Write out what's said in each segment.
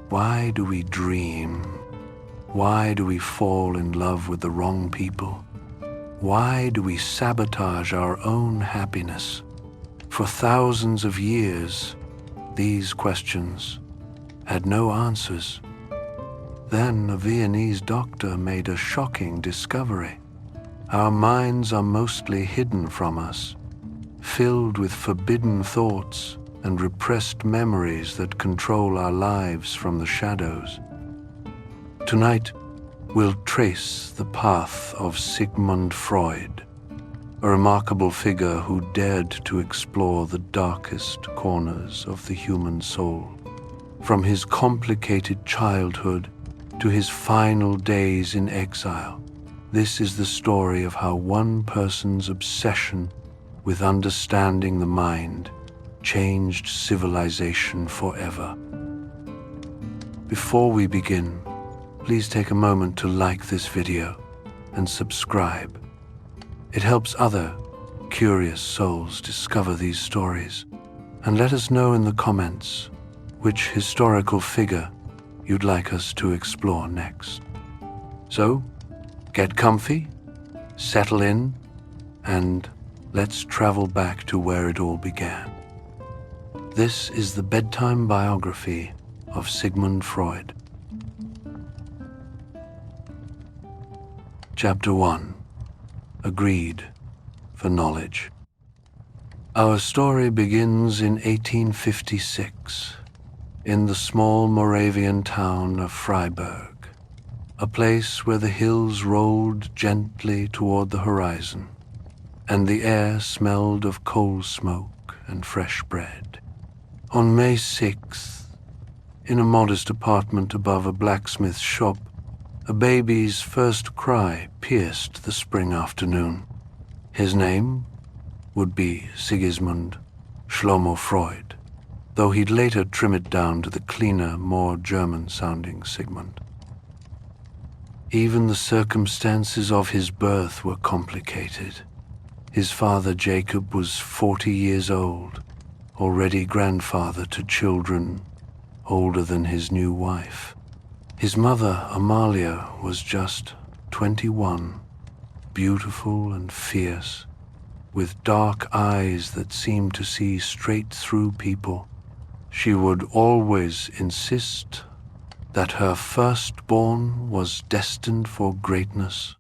Why do we dream? Why do we fall in love with the wrong people? Why do we sabotage our own happiness? For thousands of years, these questions had no answers. Then a Viennese doctor made a shocking discovery. Our minds are mostly hidden from us, filled with forbidden thoughts and repressed memories that control our lives from the shadows. Tonight, we'll trace the path of Sigmund Freud, a remarkable figure who dared to explore the darkest corners of the human soul. From his complicated childhood to his final days in exile, this is the story of how one person's obsession with understanding the mind changed civilization forever. Before we begin, please take a moment to like this video and subscribe. It helps other curious souls discover these stories. And let us know in the comments which historical figure you'd like us to explore next. So, get comfy, settle in, and let's travel back to where it all began. This is the bedtime biography of Sigmund Freud. Chapter 1. A Greed for Knowledge. Our story begins in 1856, in the small Moravian town of Freiburg, a place where the hills rolled gently toward the horizon, and the air smelled of coal smoke and fresh bread. On May 6th, in a modest apartment above a blacksmith's shop, a baby's first cry pierced the spring afternoon. His name would be Sigismund Shlomo Freud, though he'd later trim it down to the cleaner, more German-sounding Sigmund. Even the circumstances of his birth were complicated. His father, Jacob, was 40 years old, already grandfather to children older than his new wife. His mother, Amalia, was just 21, beautiful and fierce, with dark eyes that seemed to see straight through people. She would always insist that her firstborn was destined for greatness.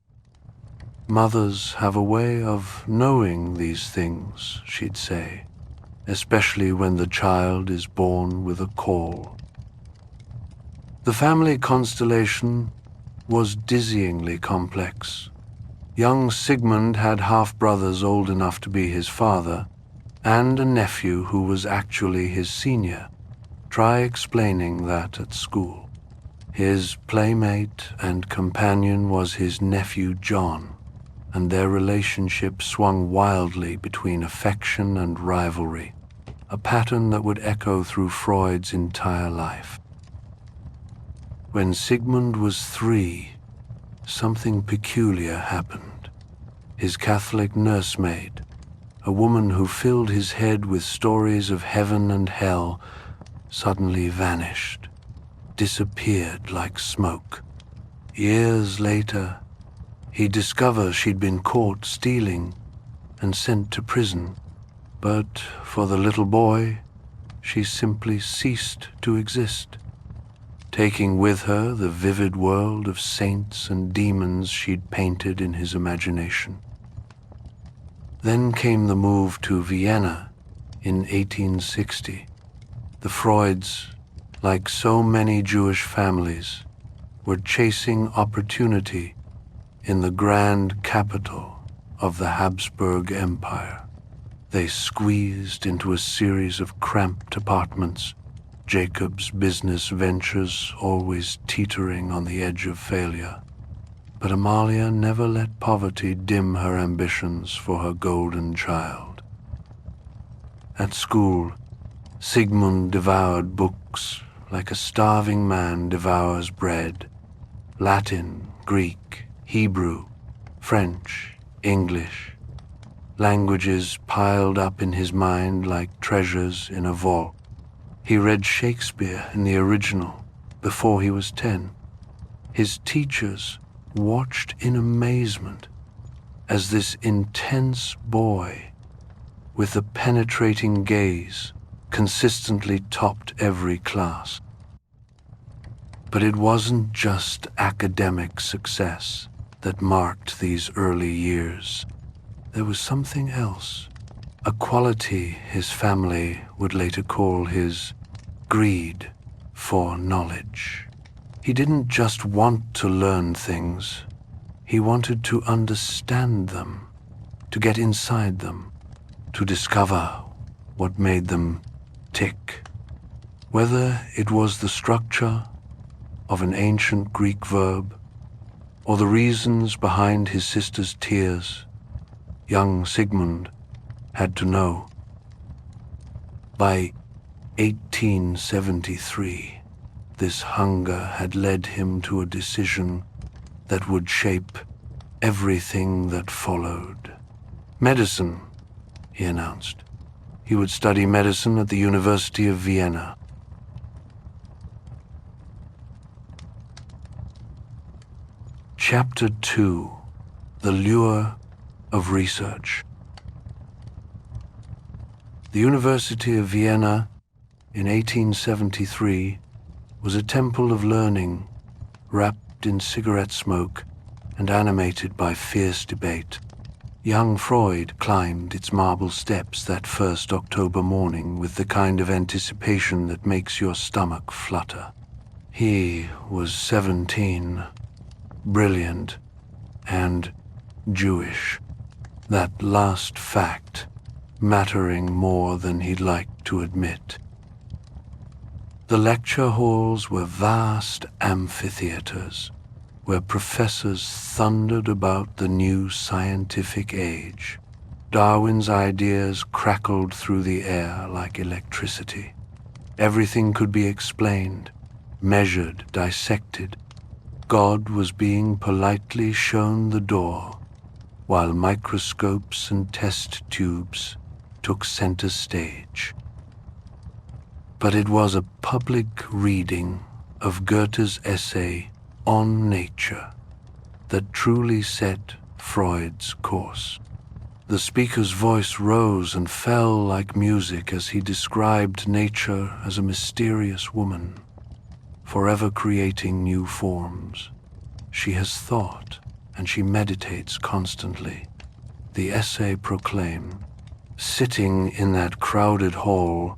Mothers have a way of knowing these things, she'd say, especially when the child is born with a call. The family constellation was dizzyingly complex. Young Sigmund had half-brothers old enough to be his father, and a nephew who was actually his senior. Try explaining that at school. His playmate and companion was his nephew John, and their relationship swung wildly between affection and rivalry, a pattern that would echo through Freud's entire life. When Sigmund was 3, something peculiar happened. His Catholic nursemaid, a woman who filled his head with stories of heaven and hell, suddenly vanished, disappeared like smoke. Years later, he discovers she'd been caught stealing and sent to prison. But for the little boy, she simply ceased to exist, taking with her the vivid world of saints and demons she'd painted in his imagination. Then came the move to Vienna in 1860. The Freuds, like so many Jewish families, were chasing opportunity in the grand capital of the Habsburg Empire. They squeezed into a series of cramped apartments, Jacob's business ventures always teetering on the edge of failure. But Amalia never let poverty dim her ambitions for her golden child. At school, Sigmund devoured books like a starving man devours bread. Latin, Greek, Hebrew, French, English. Languages piled up in his mind like treasures in a vault. He read Shakespeare in the original, before he was 10. His teachers watched in amazement as this intense boy with a penetrating gaze consistently topped every class. But it wasn't just academic success that marked these early years. There was something else, a quality his family would later call his greed for knowledge. He didn't just want to learn things, he wanted to understand them, to get inside them, to discover what made them tick. Whether it was the structure of an ancient Greek verb or the reasons behind his sister's tears, young Sigmund had to know. By 1873, this hunger had led him to a decision that would shape everything that followed. Medicine, he announced. He would study medicine at the University of Vienna. Chapter 2: The Lure of Research. The University of Vienna in 1873 was a temple of learning, wrapped in cigarette smoke and animated by fierce debate. Young Freud climbed its marble steps that first October morning with the kind of anticipation that makes your stomach flutter. He was 17, brilliant, and Jewish. That last fact mattering more than he'd like to admit. The lecture halls were vast amphitheaters where professors thundered about the new scientific age. Darwin's ideas crackled through the air like electricity. Everything could be explained, measured, dissected. God was being politely shown the door, while microscopes and test tubes took center stage. But it was a public reading of Goethe's essay On Nature that truly set Freud's course. The speaker's voice rose and fell like music as he described nature as a mysterious woman, forever creating new forms. She has thought, and she meditates constantly. The essay proclaimed. Sitting in that crowded hall,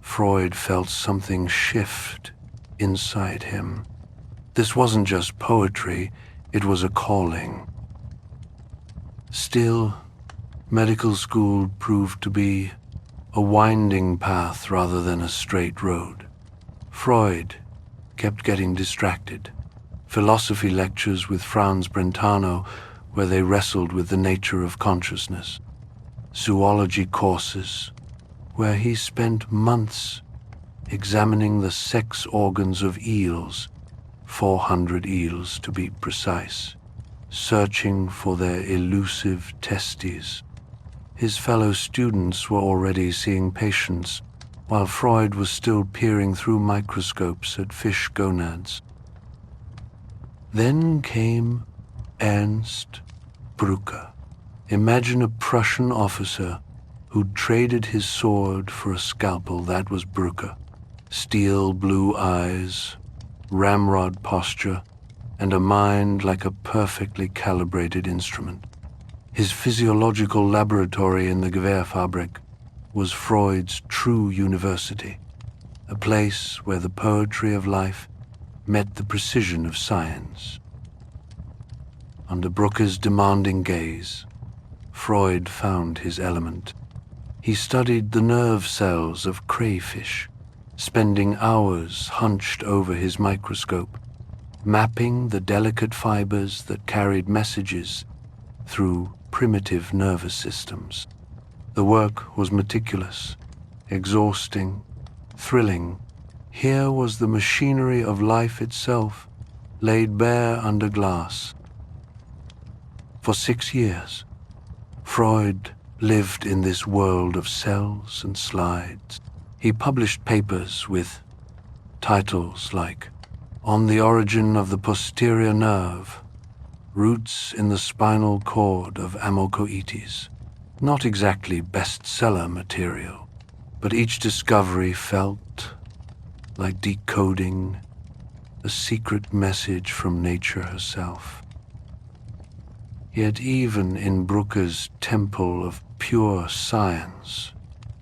Freud felt something shift inside him. This wasn't just poetry, it was a calling. Still, medical school proved to be a winding path rather than a straight road. Freud kept getting distracted. Philosophy lectures with Franz Brentano, where they wrestled with the nature of consciousness. Zoology courses, where he spent months examining the sex organs of eels, 400 eels to be precise, searching for their elusive testes. His fellow students were already seeing patients, while Freud was still peering through microscopes at fish gonads. Then came Ernst Breuer. Imagine a Prussian officer who'd traded his sword for a scalpel. That was Breuer. Steel blue eyes, ramrod posture, and a mind like a perfectly calibrated instrument. His physiological laboratory in the Gewehrfabrik was Freud's true university, a place where the poetry of life met the precision of science. Under Breuer's demanding gaze, Freud found his element. He studied the nerve cells of crayfish, spending hours hunched over his microscope, mapping the delicate fibers that carried messages through primitive nervous systems. The work was meticulous, exhausting, thrilling. Here was the machinery of life itself, laid bare under glass. For 6 years, Freud lived in this world of cells and slides. He published papers with titles like on the origin of the posterior nerve, roots in the spinal cord of Amocoites. Not exactly bestseller material, but each discovery felt like decoding a secret message from nature herself. Yet even in Breuer's temple of pure science,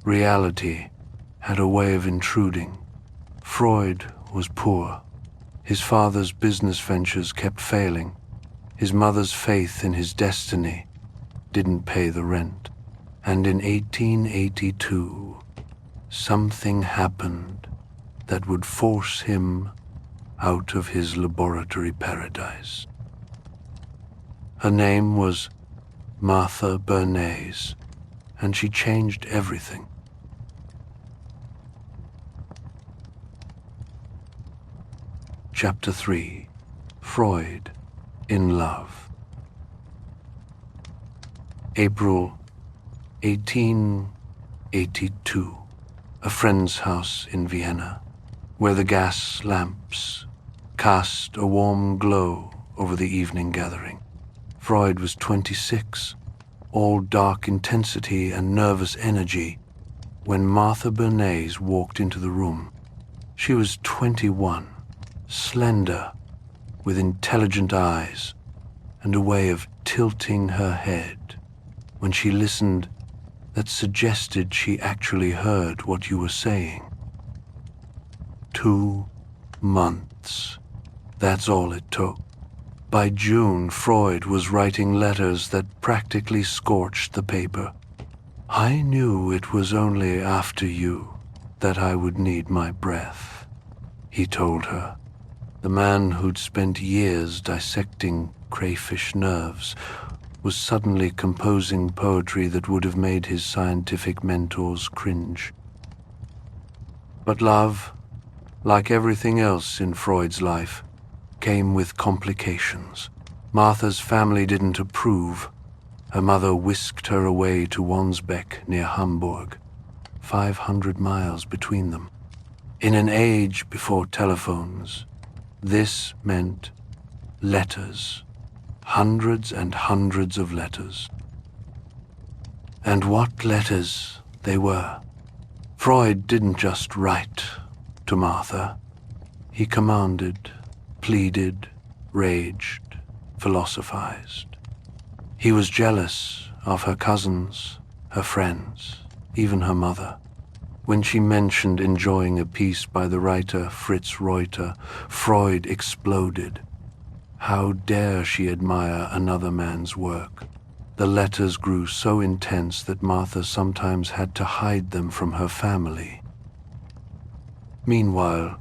reality had a way of intruding. Freud was poor. His father's business ventures kept failing. His mother's faith in his destiny didn't pay the rent. And in 1882, something happened that would force him out of his laboratory paradise. Her name was Martha Bernays, and she changed everything. Chapter 3. Freud in Love. April 1882. A friend's house in Vienna, where the gas lamps cast a warm glow over the evening gathering. Freud was 26, all dark intensity and nervous energy, when Martha Bernays walked into the room. She was 21, slender, with intelligent eyes, and a way of tilting her head when she listened that suggested she actually heard what you were saying. 2 months. That's all it took. By June, Freud was writing letters that practically scorched the paper. I knew it was only after you that I would need my breath, he told her. The man who'd spent years dissecting crayfish nerves was suddenly composing poetry that would have made his scientific mentors cringe. But love, like everything else in Freud's life, came with complications. Martha's family didn't approve. Her mother whisked her away to Wandsbek near Hamburg, 500 miles between them. In an age before telephones, this meant letters, hundreds and hundreds of letters. And what letters they were. Freud didn't just write to Martha. He commanded, pleaded, raged, philosophized. He was jealous of her cousins, her friends, even her mother. When she mentioned enjoying a piece by the writer Fritz Reuter, Freud exploded. How dare she admire another man's work? The letters grew so intense that Martha sometimes had to hide them from her family. Meanwhile,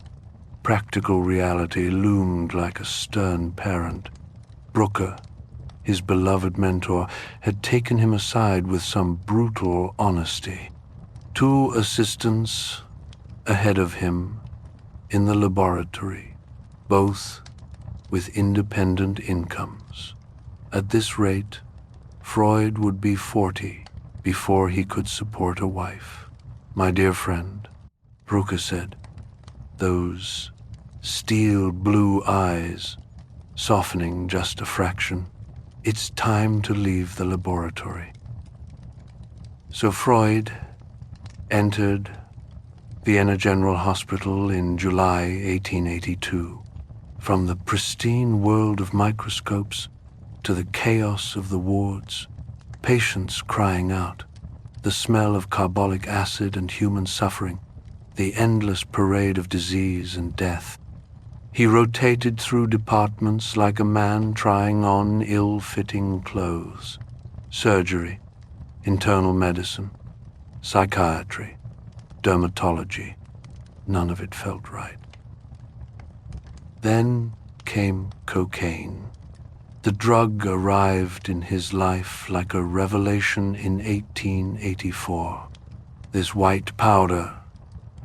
practical reality loomed like a stern parent. Breuer, his beloved mentor, had taken him aside with some brutal honesty. 2 assistants ahead of him in the laboratory, both with independent incomes. At this rate, Freud would be 40 before he could support a wife. My dear friend, Breuer said, those steel blue eyes softening just a fraction. It's time to leave the laboratory. So Freud entered Vienna General Hospital in July 1882. From the pristine world of microscopes to the chaos of the wards, patients crying out, the smell of carbolic acid and human suffering, the endless parade of disease and death. He rotated through departments like a man trying on ill-fitting clothes. Surgery, internal medicine, psychiatry, dermatology. None of it felt right. Then came cocaine. The drug arrived in his life like a revelation in 1884. This white powder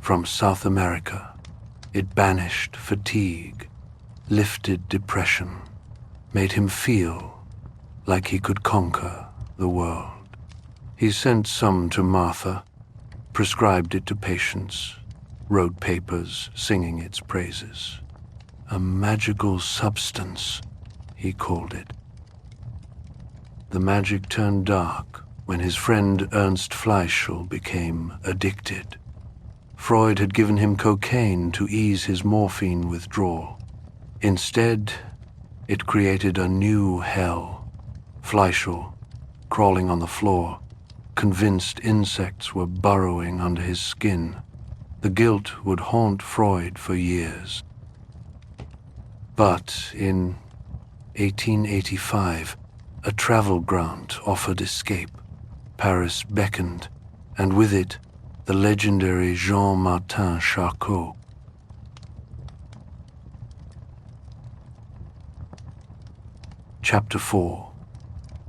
from South America. It banished fatigue, lifted depression, made him feel like he could conquer the world. He sent some to Martha, prescribed it to patients, wrote papers singing its praises. a magical substance, he called it. The magic turned dark when his friend Ernst Fleischl became addicted. Freud had given him cocaine to ease his morphine withdrawal. Instead, it created a new hell. Fleischl, crawling on the floor, convinced insects were burrowing under his skin. The guilt would haunt Freud for years. But in 1885, a travel grant offered escape. Paris beckoned, and with it, the legendary Jean-Martin Charcot. Chapter 4: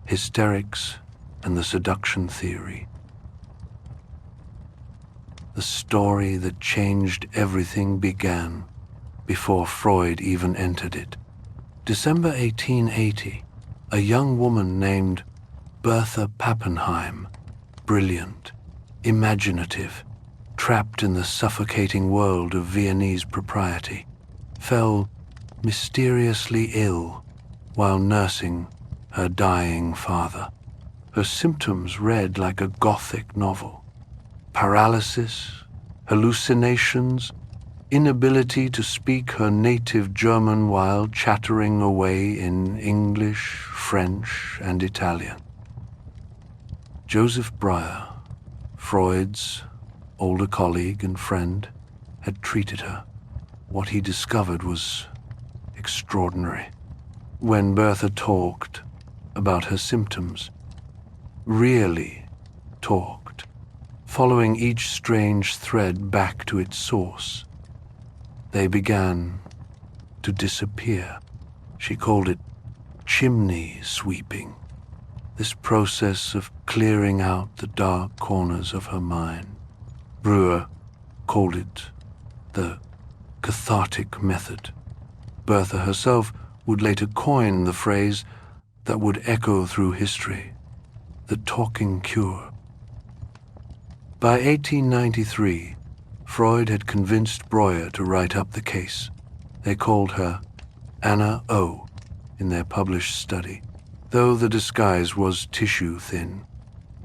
Hysterics and the Seduction Theory. The story that changed everything began before Freud even entered it. December 1880, a young woman named Bertha Pappenheim, brilliant, imaginative, trapped in the suffocating world of Viennese propriety, fell mysteriously ill while nursing her dying father. Her symptoms read like a Gothic novel: paralysis, hallucinations, inability to speak her native German while chattering away in English, French, and Italian. Josef Breuer, Freud's older colleague and friend, had treated her. What he discovered was extraordinary. When Bertha talked about her symptoms, really talked, following each strange thread back to its source, they began to disappear. She called it chimney sweeping, this process of clearing out the dark corners of her mind. Breuer called it the cathartic method. Bertha herself would later coin the phrase that would echo through history: the talking cure. By 1893, Freud had convinced Breuer to write up the case. They called her Anna O in their published study, though the disguise was tissue-thin.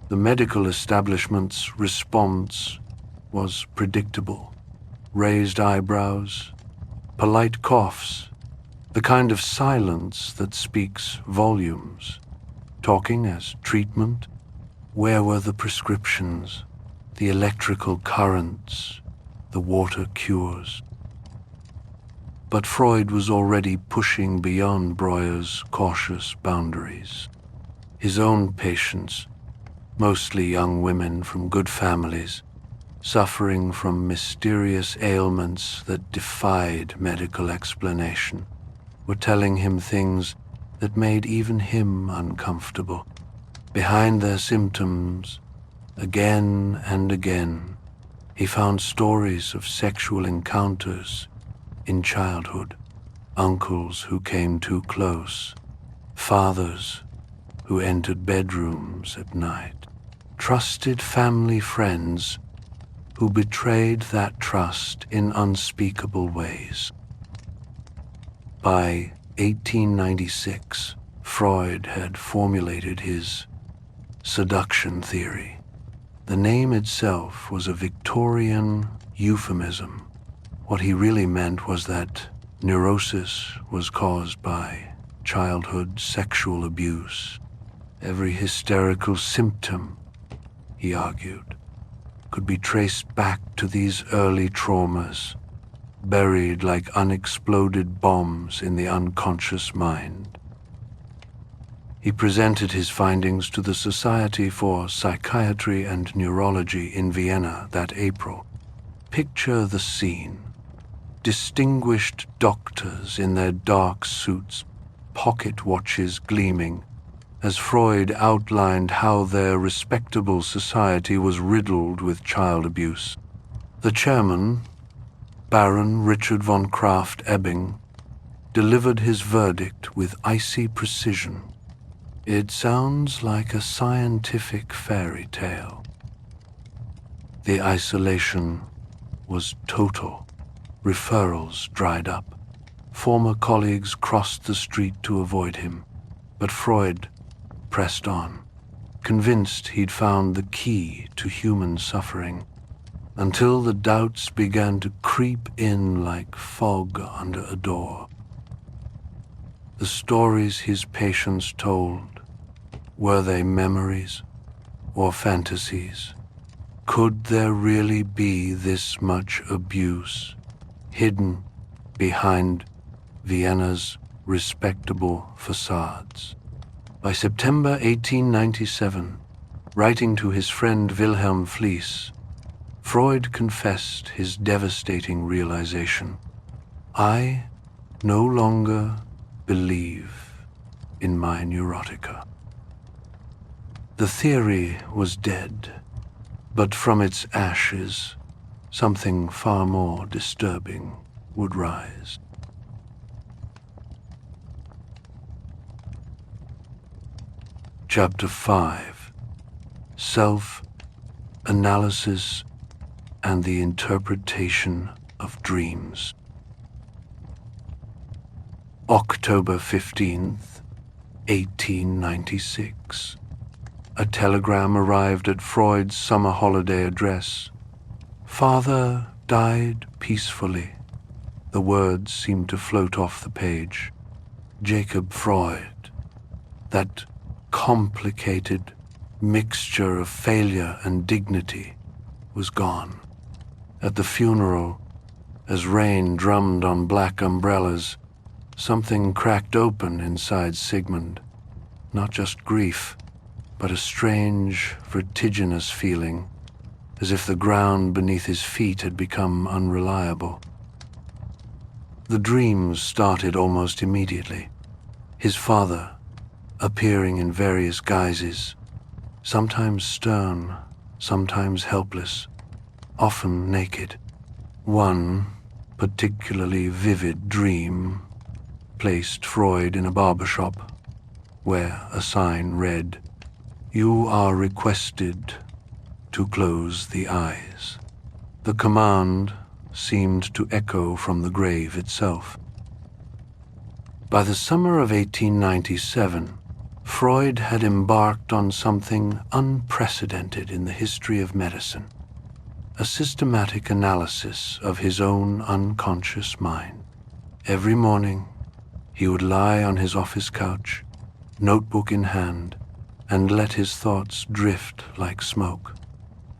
The medical establishment's response was predictable: raised eyebrows, polite coughs, the kind of silence that speaks volumes. Talking as treatment? Where were the prescriptions, the electrical currents, the water cures? But Freud was already pushing beyond Breuer's cautious boundaries. His own patients, mostly young women from good families, suffering from mysterious ailments that defied medical explanation, were telling him things that made even him uncomfortable. Behind their symptoms, again and again, he found stories of sexual encounters in childhood, uncles who came too close, fathers who entered bedrooms at night, trusted family friends who betrayed that trust in unspeakable ways. By 1896, Freud had formulated his seduction theory. The name itself was a Victorian euphemism. What he really meant was that neurosis was caused by childhood sexual abuse. Every hysterical symptom, he argued, could be traced back to these early traumas, buried like unexploded bombs in the unconscious mind. He presented his findings to the Society for Psychiatry and Neurology in Vienna that April. Picture the scene: distinguished doctors in their dark suits, pocket watches gleaming, as Freud outlined how their respectable society was riddled with child abuse. The chairman, Baron Richard von Krafft-Ebing, delivered his verdict with icy precision. It sounds like a scientific fairy tale. The isolation was total. Referrals dried up. Former colleagues crossed the street to avoid him, but Freud pressed on, convinced he'd found the key to human suffering, until the doubts began to creep in like fog under a door. The stories his patients told, were they memories or fantasies? Could there really be this much abuse hidden behind Vienna's respectable facades? By September 1897, writing to his friend Wilhelm Fliess, Freud confessed his devastating realization: I no longer believe in my neurotica. The theory was dead, but from its ashes, something far more disturbing would rise. Chapter 5: Self-Analysis and the Interpretation of Dreams. October 15th, 1896. A telegram arrived at Freud's summer holiday address. Father died peacefully. The words seemed to float off the page. Jacob Freud, that complicated mixture of failure and dignity, was gone. At the funeral, as rain drummed on black umbrellas, something cracked open inside Sigmund. Not just grief, but a strange, vertiginous feeling, as if the ground beneath his feet had become unreliable. The dreams started almost immediately. His father, appearing in various guises, sometimes stern, sometimes helpless, often naked. One particularly vivid dream placed Freud in a barbershop, where a sign read, "You are requested to close the eyes." The command seemed to echo from the grave itself. By the summer of 1897, Freud had embarked on something unprecedented in the history of medicine: a systematic analysis of his own unconscious mind. Every morning, he would lie on his office couch, notebook in hand, and let his thoughts drift like smoke.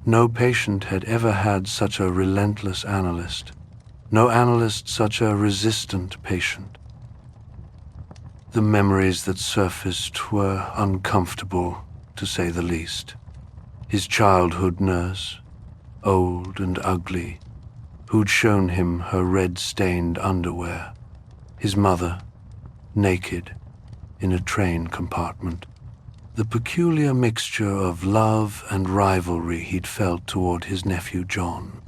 No patient had ever had such a relentless analyst, no analyst such a resistant patient. The memories that surfaced were uncomfortable, to say the least. His childhood nurse, old and ugly, who'd shown him her red-stained underwear. His mother, naked, in a train compartment. The peculiar mixture of love and rivalry he'd felt toward his nephew John.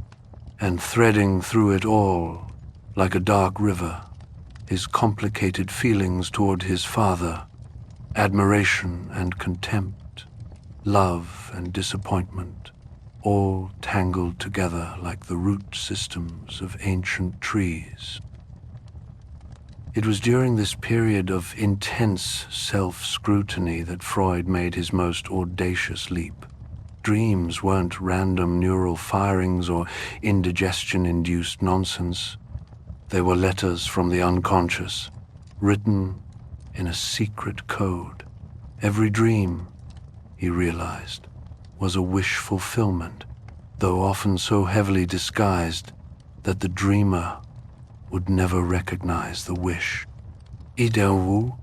And threading through it all, like a dark river, his complicated feelings toward his father, admiration and contempt, love and disappointment, all tangled together like the root systems of ancient trees. It was during this period of intense self-scrutiny that Freud made his most audacious leap. Dreams weren't random neural firings or indigestion-induced nonsense. They were letters from the unconscious, written in a secret code. Every dream, he realized, was a wish fulfillment, though often so heavily disguised that the dreamer would never recognize the wish. Wu,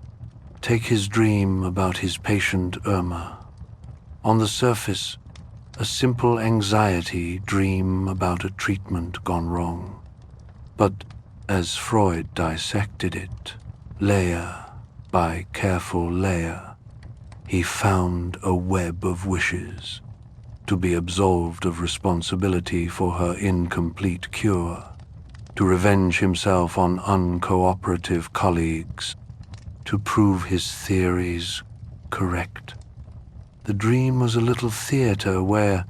take his dream about his patient Irma. On the surface, a simple anxiety dream about a treatment gone wrong. But as Freud dissected it, layer by careful layer, he found a web of wishes, to be absolved of responsibility for her incomplete cure, to revenge himself on uncooperative colleagues, to prove his theories correct. The dream was a little theater where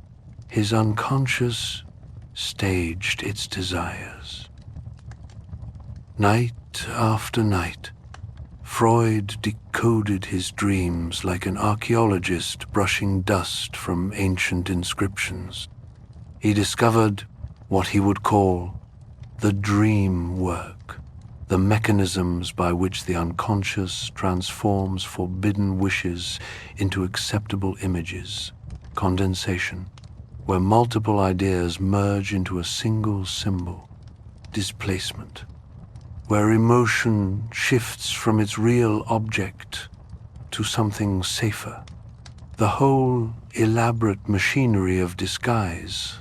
his unconscious staged its desires. Night Night after night, Freud decoded his dreams like an archaeologist brushing dust from ancient inscriptions. He discovered what he would call the dream work, the mechanisms by which the unconscious transforms forbidden wishes into acceptable images, condensation, where multiple ideas merge into a single symbol, displacement, where emotion shifts from its real object to something safer, the whole elaborate machinery of disguise.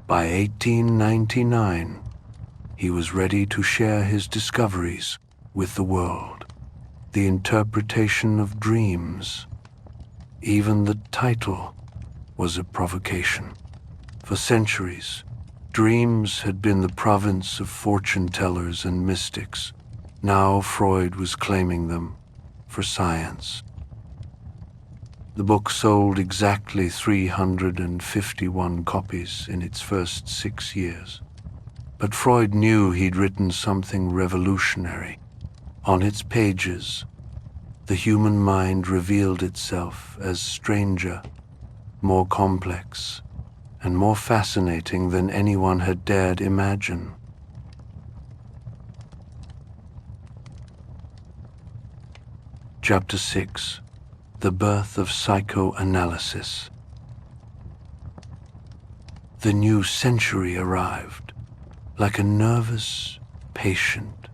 By 1899, he was ready to share his discoveries with the world, the interpretation of dreams. Even the title was a provocation. For centuries, dreams had been the province of fortune-tellers and mystics. Now Freud was claiming them for science. The book sold exactly 351 copies in its first 6 years. But Freud knew he'd written something revolutionary. On its pages, the human mind revealed itself as stranger, more complex, and more fascinating than anyone had dared imagine. Chapter 6. The Birth of Psychoanalysis. The new century arrived, like a nervous patient,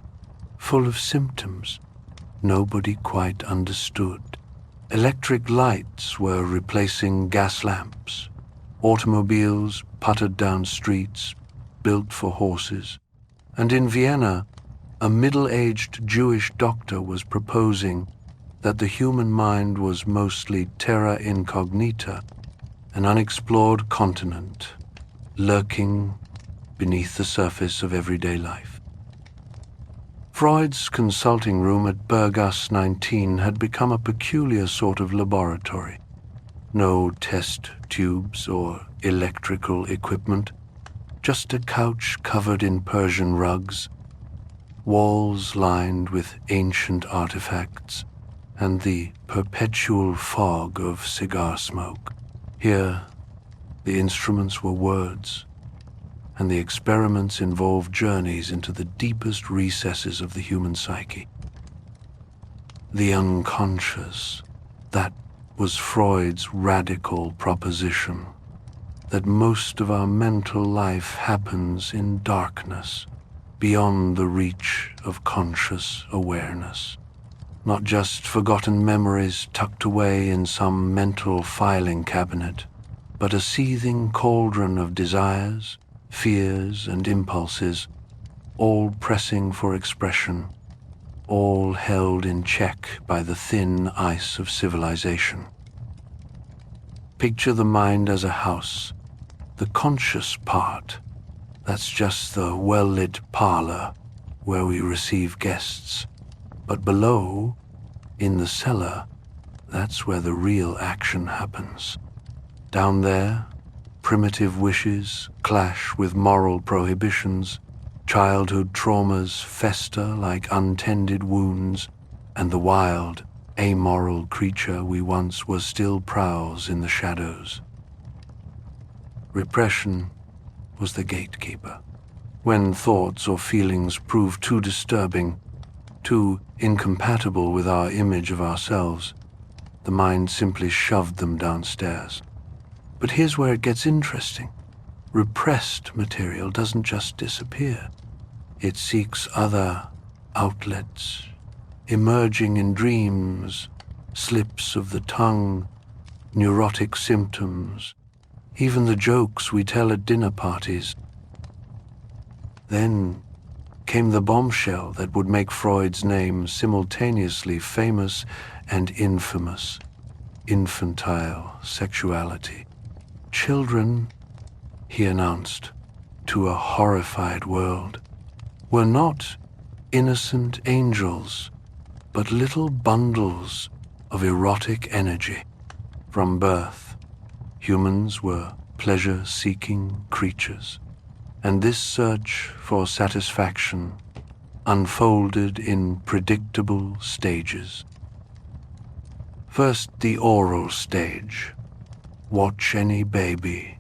full of symptoms nobody quite understood. Electric lights were replacing gas lamps. Automobiles puttered down streets built for horses. And in Vienna, a middle-aged Jewish doctor was proposing that the human mind was mostly terra incognita, an unexplored continent lurking beneath the surface of everyday life. Freud's consulting room at Burgas 19 had become a peculiar sort of laboratory. No test tubes or electrical equipment, just a couch covered in Persian rugs, walls lined with ancient artifacts, and the perpetual fog of cigar smoke. Here, the instruments were words, and the experiments involved journeys into the deepest recesses of the human psyche. The unconscious, that was Freud's radical proposition, that most of our mental life happens in darkness, beyond the reach of conscious awareness. Not just forgotten memories tucked away in some mental filing cabinet, but a seething cauldron of desires, fears, and impulses, all pressing for expression, all held in check by the thin ice of civilization. Picture the mind as a house. The conscious part, that's just the well-lit parlor where we receive guests. But below, in the cellar, that's where the real action happens. Down there, primitive wishes clash with moral prohibitions, childhood traumas fester like untended wounds, and the wild, amoral creature we once were still prowls in the shadows. Repression was the gatekeeper. When thoughts or feelings proved too disturbing, too incompatible with our image of ourselves, the mind simply shoved them downstairs. But here's where it gets interesting. Repressed material doesn't just disappear. It seeks other outlets, emerging in dreams, slips of the tongue, neurotic symptoms, even the jokes we tell at dinner parties. Then came the bombshell that would make Freud's name simultaneously famous and infamous: infantile sexuality. Children, he announced to a horrified world, were not innocent angels, but little bundles of erotic energy. From birth, humans were pleasure-seeking creatures, and this search for satisfaction unfolded in predictable stages. First, the oral stage. Watch any baby,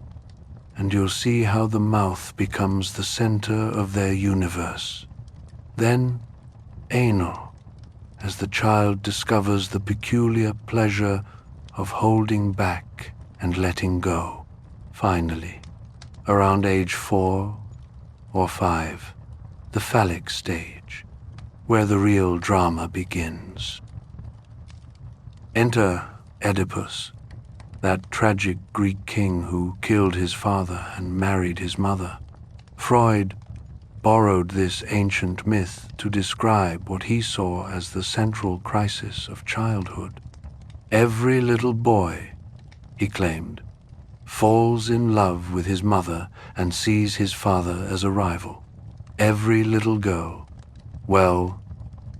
and you'll see how the mouth becomes the center of their universe. Then, anal, as the child discovers the peculiar pleasure of holding back and letting go. Finally, around age 4 or 5, the phallic stage, where the real drama begins. Enter Oedipus, that tragic Greek king who killed his father and married his mother. Freud borrowed this ancient myth to describe what he saw as the central crisis of childhood. Every little boy, he claimed, falls in love with his mother and sees his father as a rival. Every little girl, well,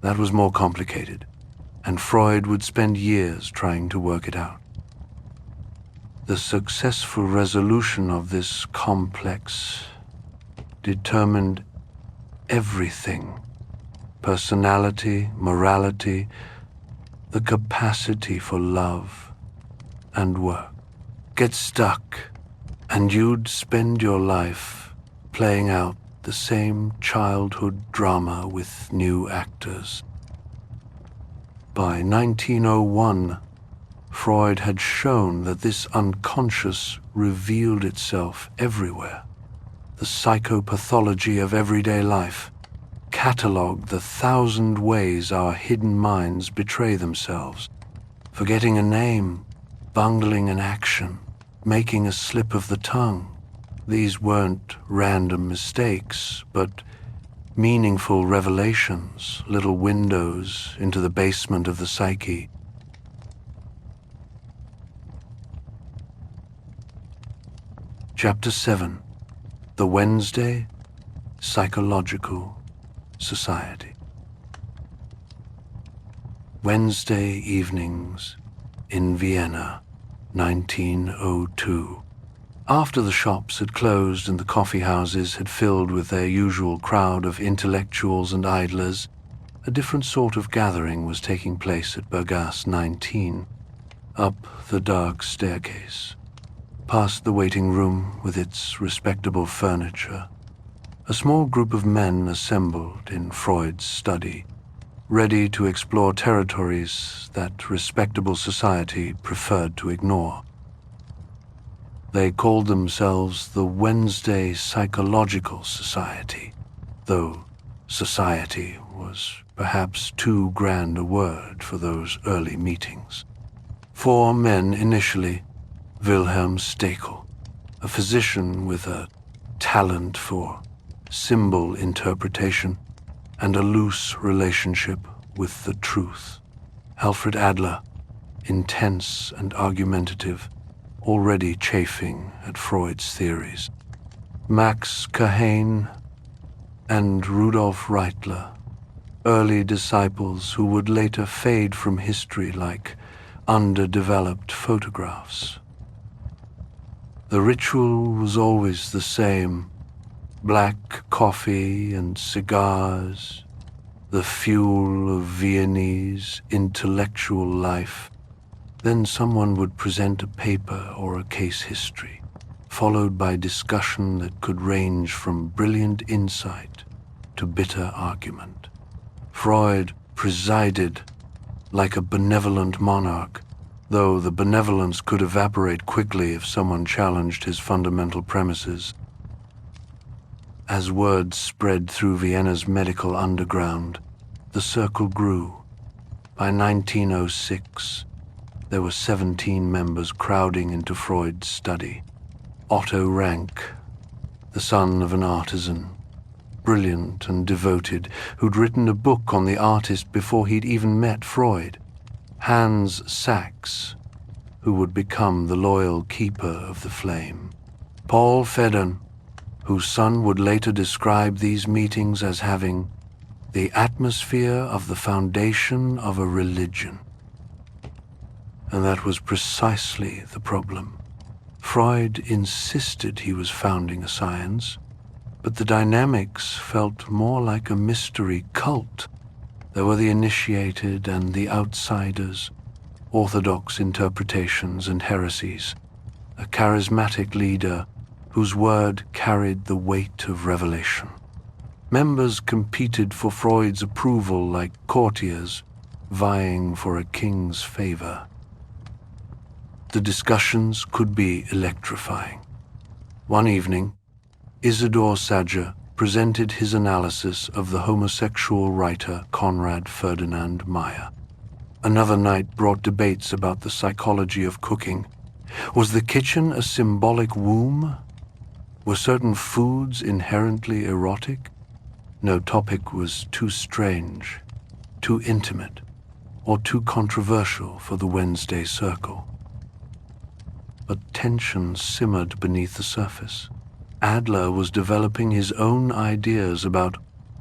that was more complicated, and Freud would spend years trying to work it out. The successful resolution of this complex determined everything: personality, morality, the capacity for love and work. Get stuck, and you'd spend your life playing out the same childhood drama with new actors. By 1901, Freud had shown that this unconscious revealed itself everywhere. The psychopathology of everyday life catalogued the 1,000 ways our hidden minds betray themselves. Forgetting a name, bungling an action, making a slip of the tongue. These weren't random mistakes, but meaningful revelations, little windows into the basement of the psyche. Chapter 7. The Wednesday Psychological Society. Wednesday evenings in Vienna, 1902. After the shops had closed and the coffee houses had filled with their usual crowd of intellectuals and idlers, a different sort of gathering was taking place at Bergasse 19. Up the dark staircase, past the waiting room with its respectable furniture, a small group of men assembled in Freud's study, ready to explore territories that respectable society preferred to ignore. They called themselves the Wednesday Psychological Society, though society was perhaps too grand a word for those early meetings. 4 men initially: Wilhelm Stekel, a physician with a talent for symbol interpretation and a loose relationship with the truth; Alfred Adler, intense and argumentative, already chafing at Freud's theories; Max Kahane and Rudolf Reitler, early disciples who would later fade from history like underdeveloped photographs. The ritual was always the same: black coffee and cigars, the fuel of Viennese intellectual life. Then someone would present a paper or a case history, followed by discussion that could range from brilliant insight to bitter argument. Freud presided like a benevolent monarch, though the benevolence could evaporate quickly if someone challenged his fundamental premises. As word spread through Vienna's medical underground, the circle grew. By 1906, there were 17 members crowding into Freud's study. Otto Rank, the son of an artisan, brilliant and devoted, who'd written a book on the artist before he'd even met Freud. Hans Sachs, who would become the loyal keeper of the flame. Paul Federn, whose son would later describe these meetings as having the atmosphere of the foundation of a religion. And that was precisely the problem. Freud insisted he was founding a science, but the dynamics felt more like a mystery cult. There were the initiated and the outsiders, orthodox interpretations and heresies, a charismatic leader whose word carried the weight of revelation. Members competed for Freud's approval like courtiers vying for a king's favor. The discussions could be electrifying. One evening, Isidor Sadger presented his analysis of the homosexual writer Conrad Ferdinand Meyer. Another night brought debates about the psychology of cooking. Was the kitchen a symbolic womb? Were certain foods inherently erotic? No topic was too strange, too intimate, or too controversial for the Wednesday circle. But tension simmered beneath the surface. Adler was developing his own ideas about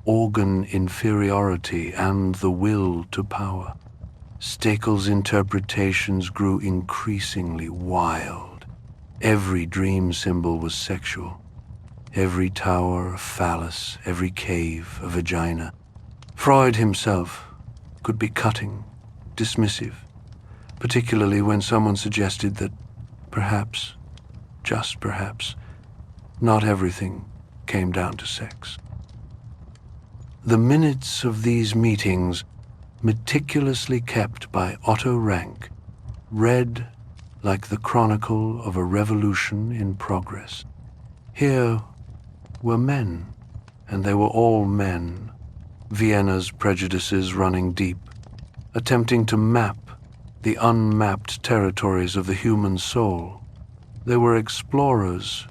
organ inferiority and the will to power. Stekel's interpretations grew increasingly wild. Every dream symbol was sexual. Every tower a phallus, every cave a vagina. Freud himself could be cutting, dismissive, particularly when someone suggested that perhaps, just perhaps, not everything came down to sex. The minutes of these meetings, meticulously kept by Otto Rank, read like the chronicle of a revolution in progress. Here were men, and they were all men, Vienna's prejudices running deep, attempting to map the unmapped territories of the human soul. They were explorers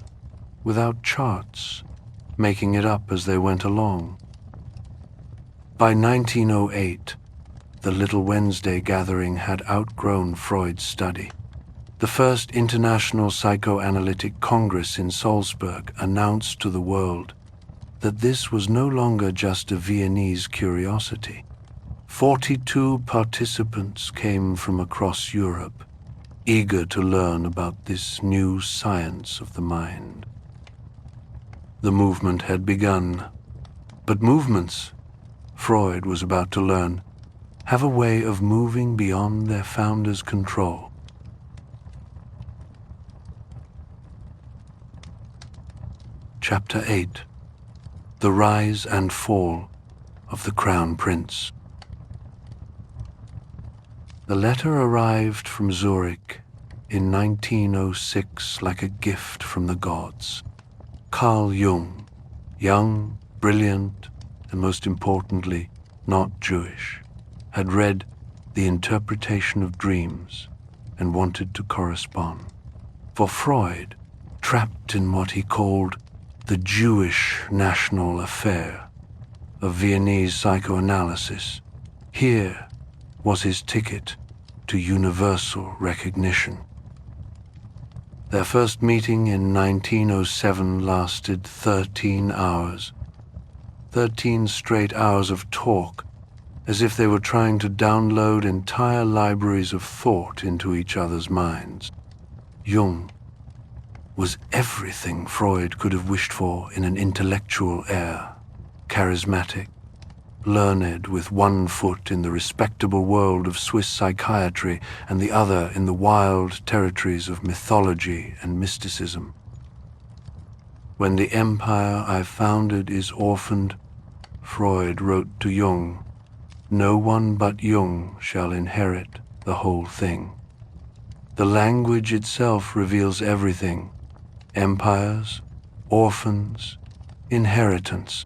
without charts, making it up as they went along. By 1908, the Little Wednesday gathering had outgrown Freud's study. The first International Psychoanalytic Congress in Salzburg announced to the world that this was no longer just a Viennese curiosity. 42 participants came from across Europe, eager to learn about this new science of the mind. The movement had begun, but movements, Freud was about to learn, have a way of moving beyond their founder's control. Chapter 8. The Rise and Fall of the Crown Prince. The letter arrived from Zurich in 1906 like a gift from the gods. Carl Jung, young, brilliant, and most importantly, not Jewish, had read The Interpretation of Dreams and wanted to correspond. For Freud, trapped in what he called the Jewish national affair of Viennese psychoanalysis, here was his ticket to universal recognition. Their first meeting in 1907 lasted 13 hours. 13 straight hours of talk, as if they were trying to download entire libraries of thought into each other's minds. Jung was everything Freud could have wished for in an intellectual heir, charismatic, learned with one foot in the respectable world of Swiss psychiatry and the other in the wild territories of mythology and mysticism. When the empire I founded is orphaned, Freud wrote to Jung, no one but Jung shall inherit the whole thing. The language itself reveals everything: empires, orphans, inheritance.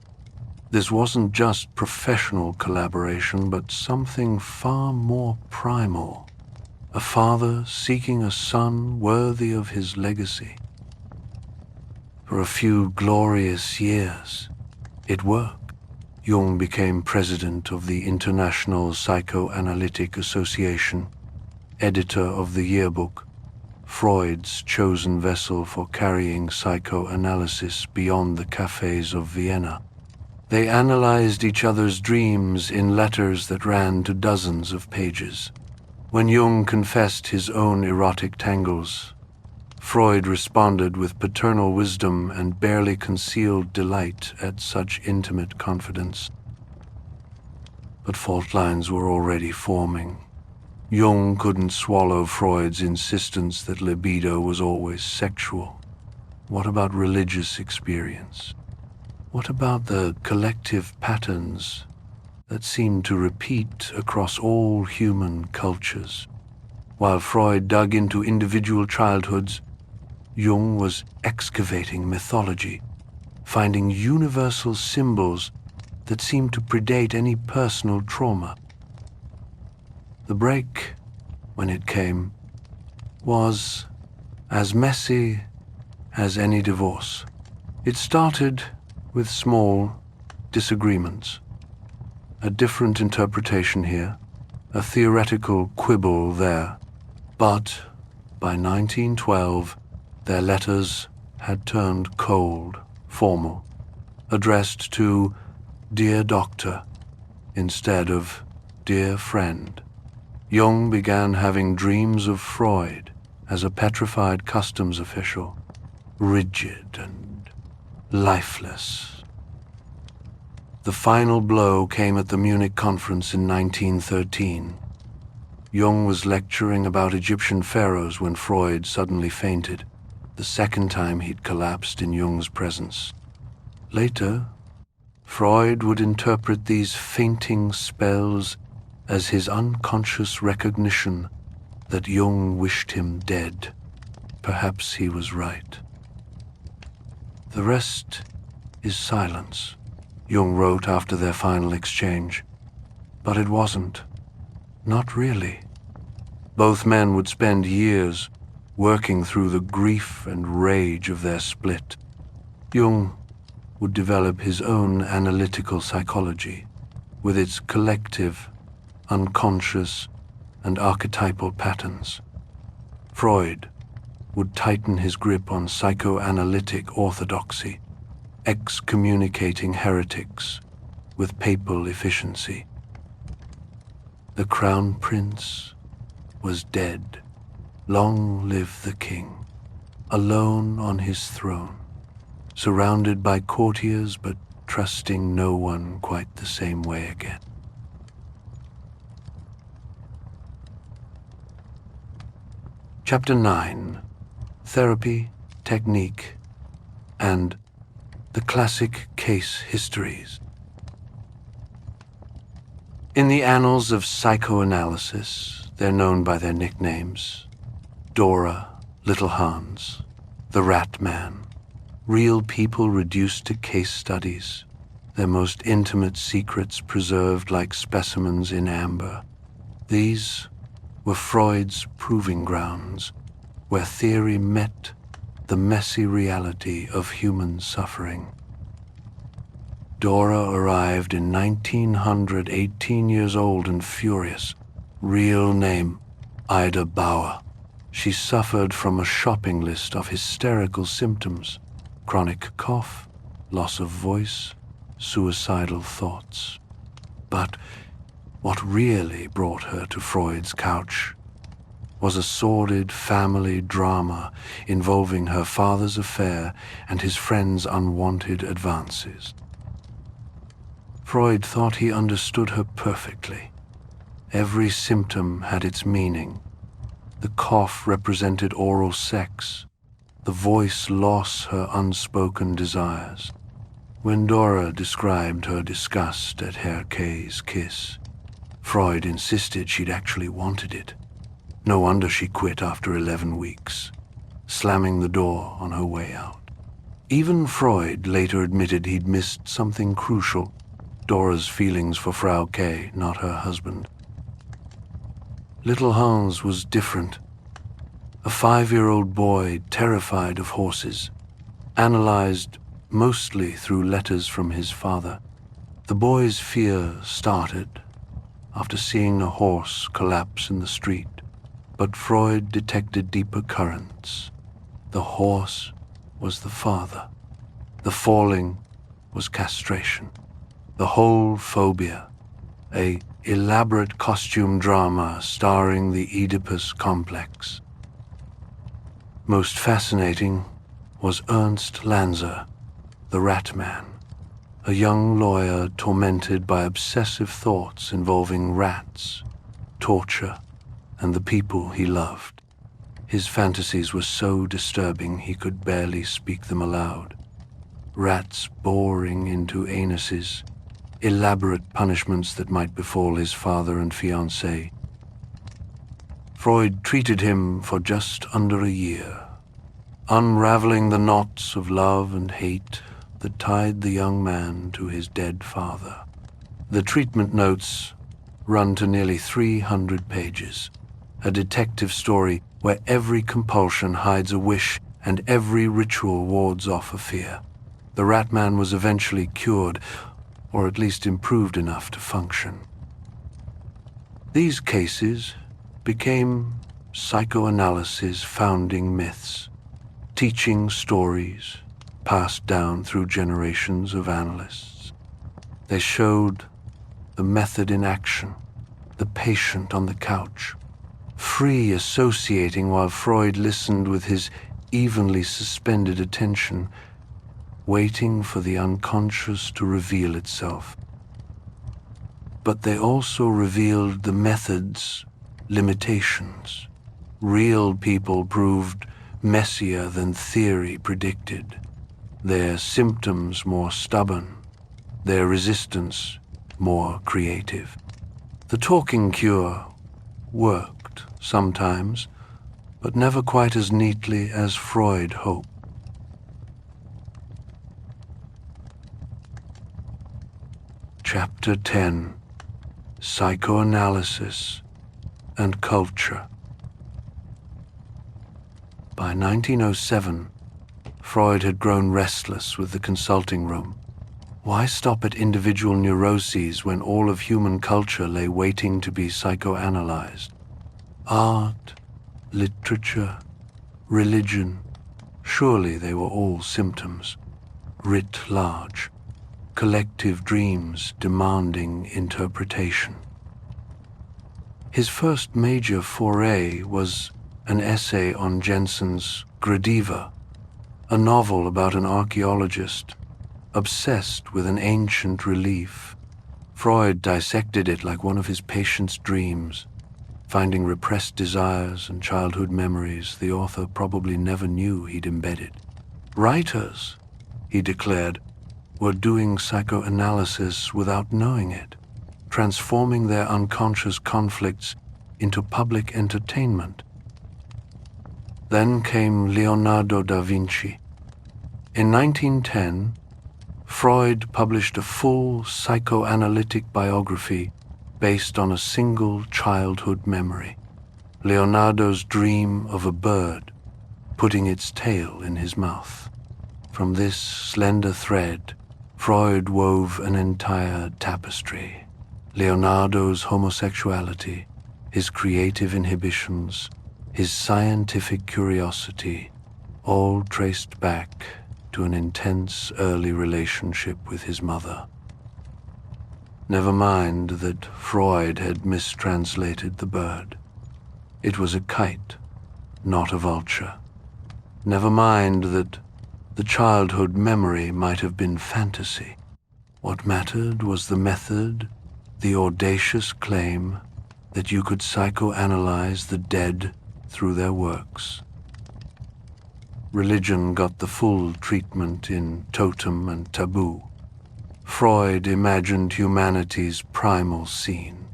This wasn't just professional collaboration, but something far more primal. A father seeking a son worthy of his legacy. For a few glorious years, it worked. Jung became president of the International Psychoanalytic Association, editor of the yearbook, Freud's chosen vessel for carrying psychoanalysis beyond the cafes of Vienna. They analyzed each other's dreams in letters that ran to dozens of pages. When Jung confessed his own erotic tangles, Freud responded with paternal wisdom and barely concealed delight at such intimate confidence. But fault lines were already forming. Jung couldn't swallow Freud's insistence that libido was always sexual. What about religious experience? What about the collective patterns that seemed to repeat across all human cultures? While Freud dug into individual childhoods, Jung was excavating mythology, finding universal symbols that seemed to predate any personal trauma. The break, when it came, was as messy as any divorce. It started with small disagreements. A different interpretation here, a theoretical quibble there. But by 1912, their letters had turned cold, formal, addressed to "Dear Doctor" instead of "Dear Friend." Jung began having dreams of Freud as a petrified customs official, rigid and lifeless. The final blow came at the Munich conference in 1913. Jung was lecturing about Egyptian pharaohs when Freud suddenly fainted, the second time he'd collapsed in Jung's presence. Later, Freud would interpret these fainting spells as his unconscious recognition that Jung wished him dead. Perhaps he was right. "The rest is silence," Jung wrote after their final exchange. But it wasn't. Not really. Both men would spend years working through the grief and rage of their split. Jung would develop his own analytical psychology, with its collective, unconscious, and archetypal patterns. Freud would tighten his grip on psychoanalytic orthodoxy, excommunicating heretics with papal efficiency. The crown prince was dead. Long live the king, alone on his throne, surrounded by courtiers but trusting no one quite the same way again. Chapter 9. Therapy, Technique, and the Classic Case Histories. In the annals of psychoanalysis, they're known by their nicknames: Dora, Little Hans, the Rat Man. Real people reduced to case studies, their most intimate secrets preserved like specimens in amber. These were Freud's proving grounds, where theory met the messy reality of human suffering. Dora arrived in 1900, 18 years old and furious. Real name, Ida Bauer. She suffered from a shopping list of hysterical symptoms: chronic cough, loss of voice, suicidal thoughts. But what really brought her to Freud's couch was a sordid family drama involving her father's affair and his friend's unwanted advances. Freud thought he understood her perfectly. Every symptom had its meaning. The cough represented oral sex, the voice loss her unspoken desires. When Dora described her disgust at Herr K's kiss, Freud insisted she'd actually wanted it. No wonder she quit after 11 weeks, slamming the door on her way out. Even Freud later admitted he'd missed something crucial: Dora's feelings for Frau K, not her husband. Little Hans was different. A 5-year-old boy terrified of horses, analyzed mostly through letters from his father. The boy's fear started after seeing a horse collapse in the street, but Freud detected deeper currents. The horse was the father. The falling was castration. The whole phobia, a elaborate costume drama starring the Oedipus complex. Most fascinating was Ernst Lanzer, the Rat Man, a young lawyer tormented by obsessive thoughts involving rats, torture, and the people he loved. His fantasies were so disturbing he could barely speak them aloud. Rats boring into anuses, elaborate punishments that might befall his father and fiancée. Freud treated him for just under a year, unraveling the knots of love and hate that tied the young man to his dead father. The treatment notes run to nearly 300 pages, a detective story where every compulsion hides a wish and every ritual wards off a fear. The Rat Man was eventually cured, or at least improved enough to function. These cases became psychoanalysis' founding myths, teaching stories passed down through generations of analysts. They showed the method in action, the patient on the couch, free associating while Freud listened with his evenly suspended attention, waiting for the unconscious to reveal itself. But they also revealed the method's limitations. Real people proved messier than theory predicted, their symptoms more stubborn, their resistance more creative. The talking cure worked sometimes, but never quite as neatly as Freud hoped. Chapter 10: Psychoanalysis and Culture. By 1907, Freud had grown restless with the consulting room. Why stop at individual neuroses when all of human culture lay waiting to be psychoanalyzed? Art, literature, religion, surely they were all symptoms, writ large, collective dreams demanding interpretation. His first major foray was an essay on Jensen's Gradiva, a novel about an archaeologist obsessed with an ancient relief. Freud dissected it like one of his patient's dreams, finding repressed desires and childhood memories the author probably never knew he'd embedded. Writers, he declared, were doing psychoanalysis without knowing it, transforming their unconscious conflicts into public entertainment. Then came Leonardo da Vinci. In 1910, Freud published a full psychoanalytic biography based on a single childhood memory, Leonardo's dream of a bird putting its tail in his mouth. From this slender thread, Freud wove an entire tapestry. Leonardo's homosexuality, his creative inhibitions, his scientific curiosity, all traced back to an intense early relationship with his mother. Never mind that Freud had mistranslated the bird. It was a kite, not a vulture. Never mind that the childhood memory might have been fantasy. What mattered was the method, the audacious claim that you could psychoanalyze the dead through their works. Religion got the full treatment in Totem and Taboo. Freud imagined humanity's primal scene,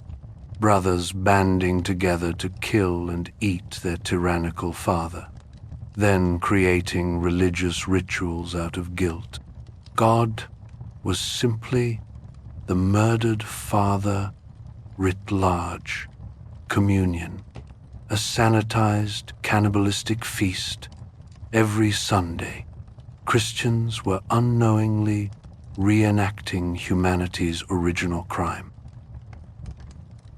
brothers banding together to kill and eat their tyrannical father, then creating religious rituals out of guilt. God was simply the murdered father writ large, communion, a sanitized cannibalistic feast. Every Sunday, Christians were unknowingly reenacting humanity's original crime.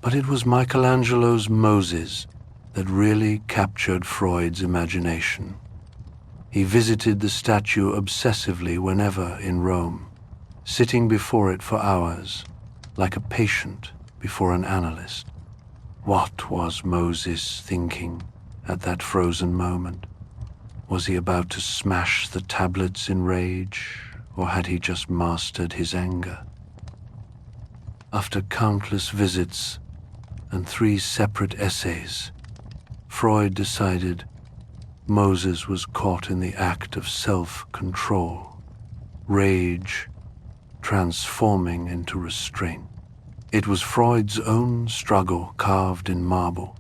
But it was Michelangelo's Moses that really captured Freud's imagination. He visited the statue obsessively whenever in Rome, sitting before it for hours, like a patient before an analyst. What was Moses thinking at that frozen moment? Was he about to smash the tablets in rage, or had he just mastered his anger? After countless visits and 3 separate essays, Freud decided Moses was caught in the act of self-control, rage transforming into restraint. It was Freud's own struggle carved in marble,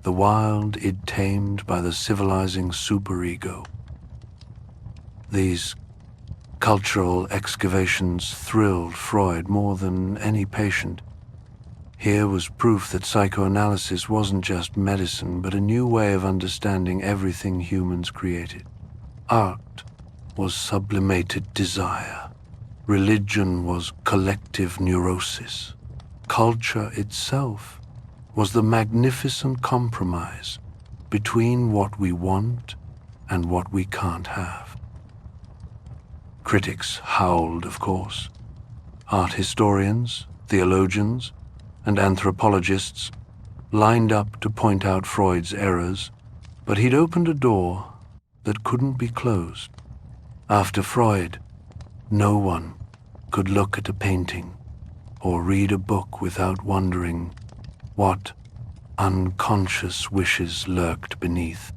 the wild id tamed by the civilizing superego. These cultural excavations thrilled Freud more than any patient. Here was proof that psychoanalysis wasn't just medicine, but a new way of understanding everything humans created. Art was sublimated desire. Religion was collective neurosis. Culture itself was the magnificent compromise between what we want and what we can't have. Critics howled, of course. Art historians, theologians, and anthropologists lined up to point out Freud's errors, but he'd opened a door that couldn't be closed. After Freud, no one could look at a painting or read a book without wondering what unconscious wishes lurked beneath.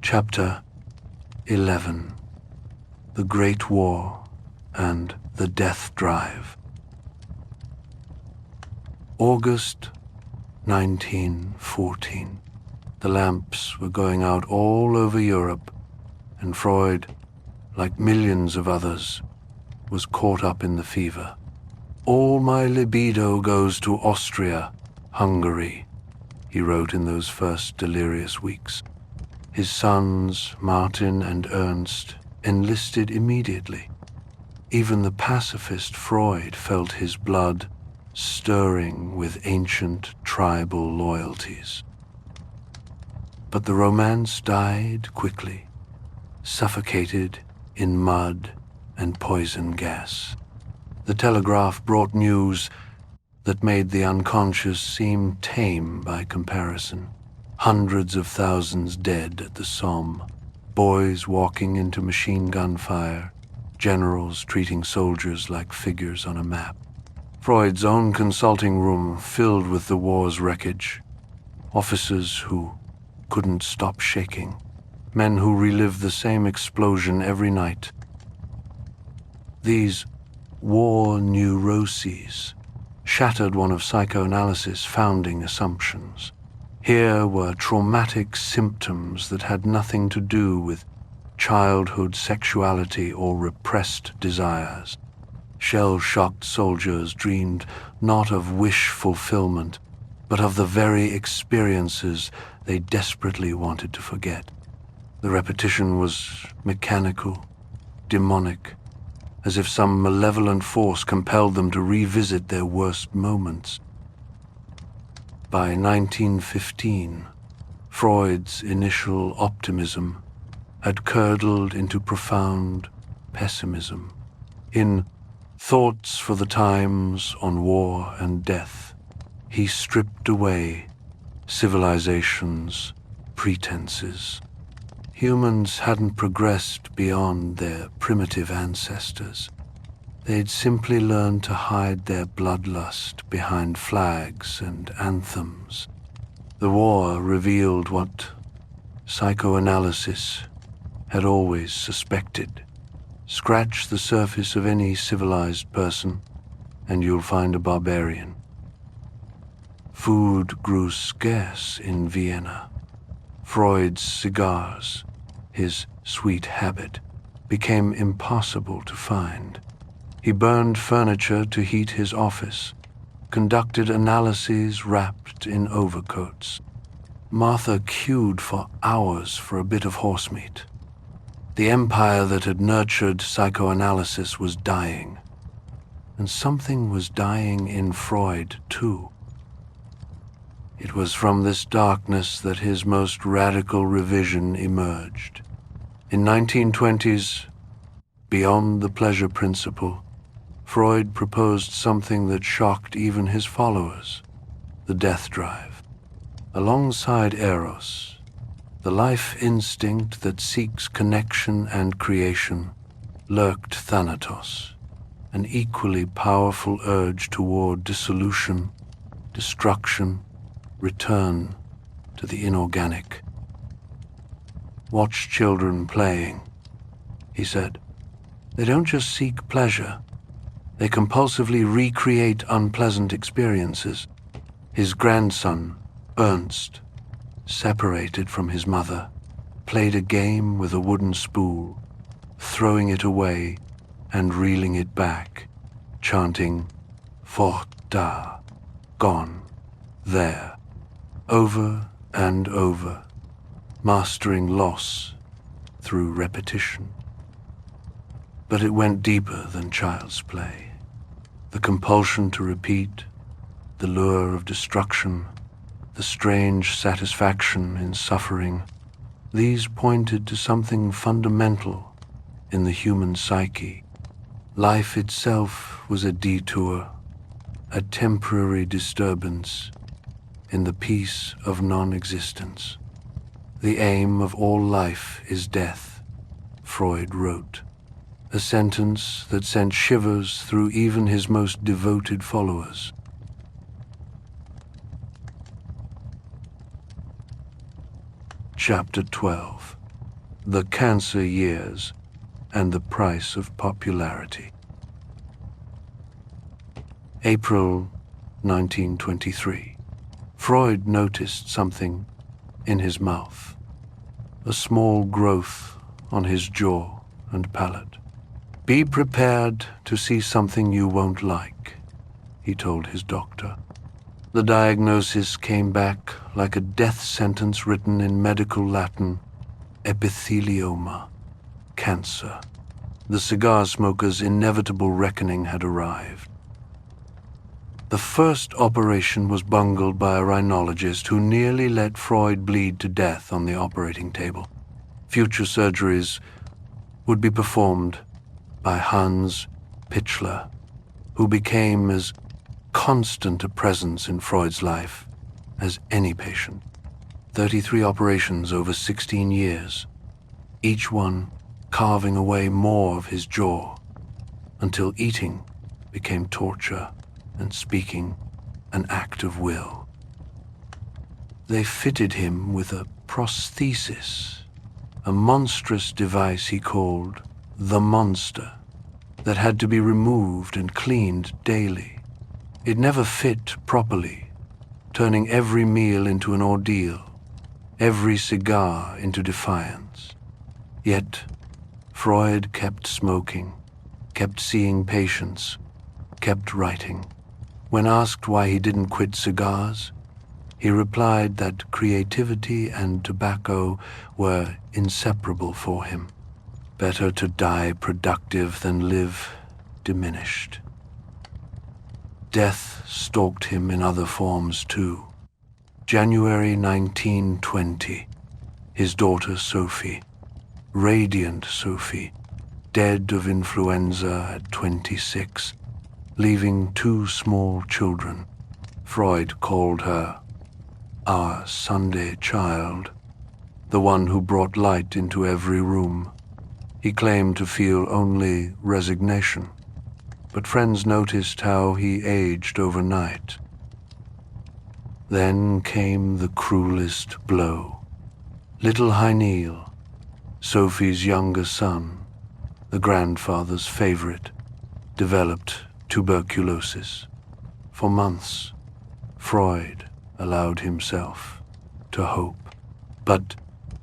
Chapter 11. The Great War and the Death Drive. August 1914. The lamps were going out all over Europe, and Freud, like millions of others, was caught up in the fever. "All my libido goes to Austria, Hungary," he wrote in those first delirious weeks. His sons, Martin and Ernst, enlisted immediately. Even the pacifist Freud felt his blood stirring with ancient tribal loyalties. But the romance died quickly, suffocated in mud and poison gas. The telegraph brought news that made the unconscious seem tame by comparison. Hundreds of thousands dead at the Somme, boys walking into machine gun fire, generals treating soldiers like figures on a map. Freud's own consulting room filled with the war's wreckage, officers who couldn't stop shaking, men who relived the same explosion every night. These war neuroses shattered one of psychoanalysis' founding assumptions. Here were traumatic symptoms that had nothing to do with childhood sexuality or repressed desires. Shell-shocked soldiers dreamed not of wish fulfillment, but of the very experiences they desperately wanted to forget. The repetition was mechanical, demonic, as if some malevolent force compelled them to revisit their worst moments. By 1915, Freud's initial optimism had curdled into profound pessimism. In Thoughts for the Times on War and Death, he stripped away civilization's pretenses. Humans hadn't progressed beyond their primitive ancestors. They'd simply learned to hide their bloodlust behind flags and anthems. The war revealed what psychoanalysis had always suspected. Scratch the surface of any civilized person, and you'll find a barbarian. Food grew scarce in Vienna. Freud's cigars, his sweet habit, became impossible to find. He burned furniture to heat his office, conducted analyses wrapped in overcoats. Martha queued for hours for a bit of horsemeat. The empire that had nurtured psychoanalysis was dying, and something was dying in Freud, too. It was from this darkness that his most radical revision emerged. In 1920s, beyond the pleasure principle, Freud proposed something that shocked even his followers, the death drive. Alongside Eros, the life instinct that seeks connection and creation, lurked Thanatos, an equally powerful urge toward dissolution, destruction, return to the inorganic. "Watch children playing," he said. "They don't just seek pleasure, they compulsively recreate unpleasant experiences." His grandson, Ernst, separated from his mother, played a game with a wooden spool, throwing it away and reeling it back, chanting, "Forth da, gone, there," over and over, mastering loss through repetition. But it went deeper than child's play. The compulsion to repeat, the lure of destruction, the strange satisfaction in suffering, these pointed to something fundamental in the human psyche. Life itself was a detour, a temporary disturbance in the peace of non-existence. "The aim of all life is death," Freud wrote, a sentence that sent shivers through even his most devoted followers. Chapter 12. The Cancer Years and the Price of Popularity. April 1923. Freud noticed something in his mouth, a small growth on his jaw and palate. "Be prepared to see something you won't like," he told his doctor. The diagnosis came back like a death sentence written in medical Latin: epithelioma, cancer. The cigar smoker's inevitable reckoning had arrived. The first operation was bungled by a rhinologist who nearly let Freud bleed to death on the operating table. Future surgeries would be performed by Hans Pichler, who became as constant a presence in Freud's life as any patient. 33 operations over 16 years, each one carving away more of his jaw, until eating became torture and speaking an act of will. They fitted him with a prosthesis, a monstrous device he called the monster, that had to be removed and cleaned daily. It never fit properly, turning every meal into an ordeal, every cigar into defiance. Yet Freud kept smoking, kept seeing patients, kept writing. When asked why he didn't quit cigars, he replied that creativity and tobacco were inseparable for him. Better to die productive than live diminished. Death stalked him in other forms too. January 1920, his daughter Sophie, radiant Sophie, dead of influenza at 26, leaving 2 small children. Freud called her our Sunday child, the one who brought light into every room. He claimed to feel only resignation, but friends noticed how he aged overnight. Then came the cruelest blow. Little Heinil, Sophie's younger son, the grandfather's favorite, developed tuberculosis. For months, Freud allowed himself to hope. But